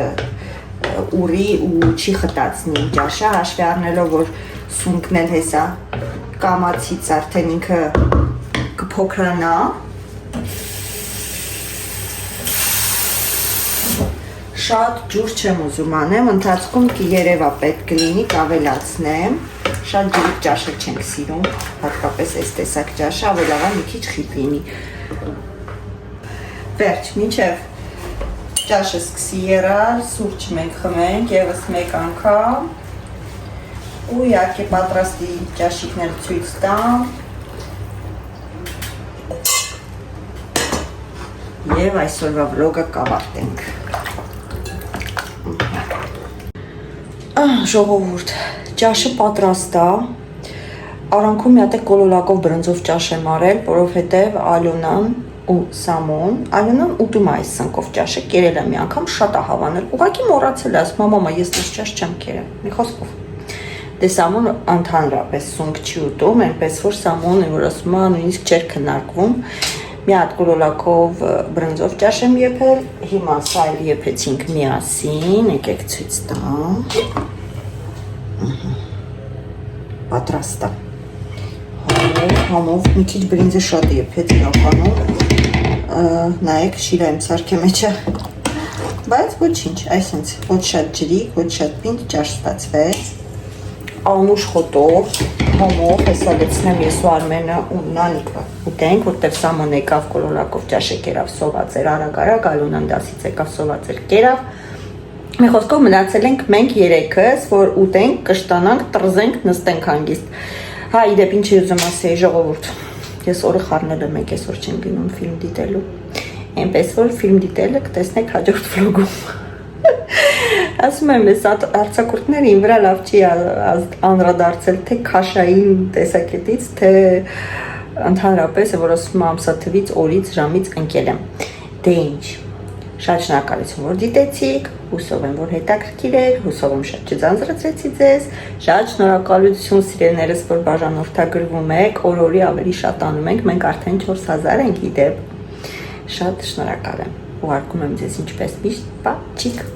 ուրի ու չի խտացնի ճաշը, հաշվի առնելով որ սունկն էլ հեսա կամացից արդեն ինքը կփոքրանա։ Շատ ջուր չեմ ուզում անեմ, ընթացքում երևա պետք կլինի կավելացնեմ, շատ ջուրիկ ճաշակ չենք սիրում, հատկապես այս տեսակ ճաշը ավելավա մի քիչ խիտ լինի։ Վերջ, մինչև ճաշը սկսի եռալ, սուրճ մենք խմենք ևս մեկ անգամ ու իհարկե պատրաստի ճաշիկներ ցույց տամ եւ այսօրվա վլոգը կավարտենք։ Ժողովուրդ, ճաշը պատրաստ է, արանքում մի հատ կոլոլակով բրնձով ճաշ եմ արել, որովհետև Ալյոնան ու Սամոն, Ալյոնան ուտում է այս սնկով ճաշը, կերել է մի անգամ, շատ է հավանել, ուղղակի մոռացել է, ասում մամա, ես այս ճաշ չեմ կերել, մի խոսքով։ Դե Սամոն ընդհանրապես սունկ չի ուտում, այնպես որ Սամոնը, որ ասում է, նույնիսկ չէր քննարկվում, մի հատ կոլոլակով բրնձով ճաշ եմ եփել, հիմա սա էլ եփեցինք միասին, եկեք ցույց տամ։ Պատրաստ է։ Համով մի քիչ բրինձը շատ եփեց իրականում։ Նայեք, շիրա եմ սարքե մեջը։ Բայց ոչինչ, այսինքն ոչ շատ ջրիկ, ոչ շատ պինդ ճաշ ստացվեց։ Անուշ խոտով, համով, հեսա լցնեմ ես ու Արմենը ու Նանիկը ուտենք, որտեղ Սամոն եկավ կոլոլակով ճաշը կերավ, սոված էր արագ, Ալոնան դասից եկավ, սոված էր կերավ։ Մի խոսքով մնացել ենք մենք երեքս, որ ուտենք, կշտանանք, տրզենք, նստենք հանգիստ։ Հա, իդեպ ինչի ուզում ասեի ժողովուրդ, ես օրը խառնել եմ, մենք այսօր չենք գնում ֆիլմ դիտելու, այնպես որ ֆիլմ դիտելը կտեսնեք հաջորդ վլոգում։ Ասում եմ, ես արձակուրդները իմ վրա լավ չի անդրադարձել, թե քաշային տեսակետից, թե ընդհանրապես, որ ասում եմ ամսաթվից, օրից, ժամից ընկել եմ։ Դե ինչ, շատ շնորհակալություն, որ դիտեցիք, հուսով եմ, որ հետաքրքիր էր, հուսով եմ շատ չձանձրացրեցի ձեզ, շատ շնորհակալություն սիրելիներս, որ բաժանորդագրվում եք, օր-օրի ավելի շատ անում ենք, մենք արդեն 4000 ենք իդեպ, շատ շնորհակալ եմ, ուղարկում եմ ձեզ ինչպես միշտ, պաչիկ։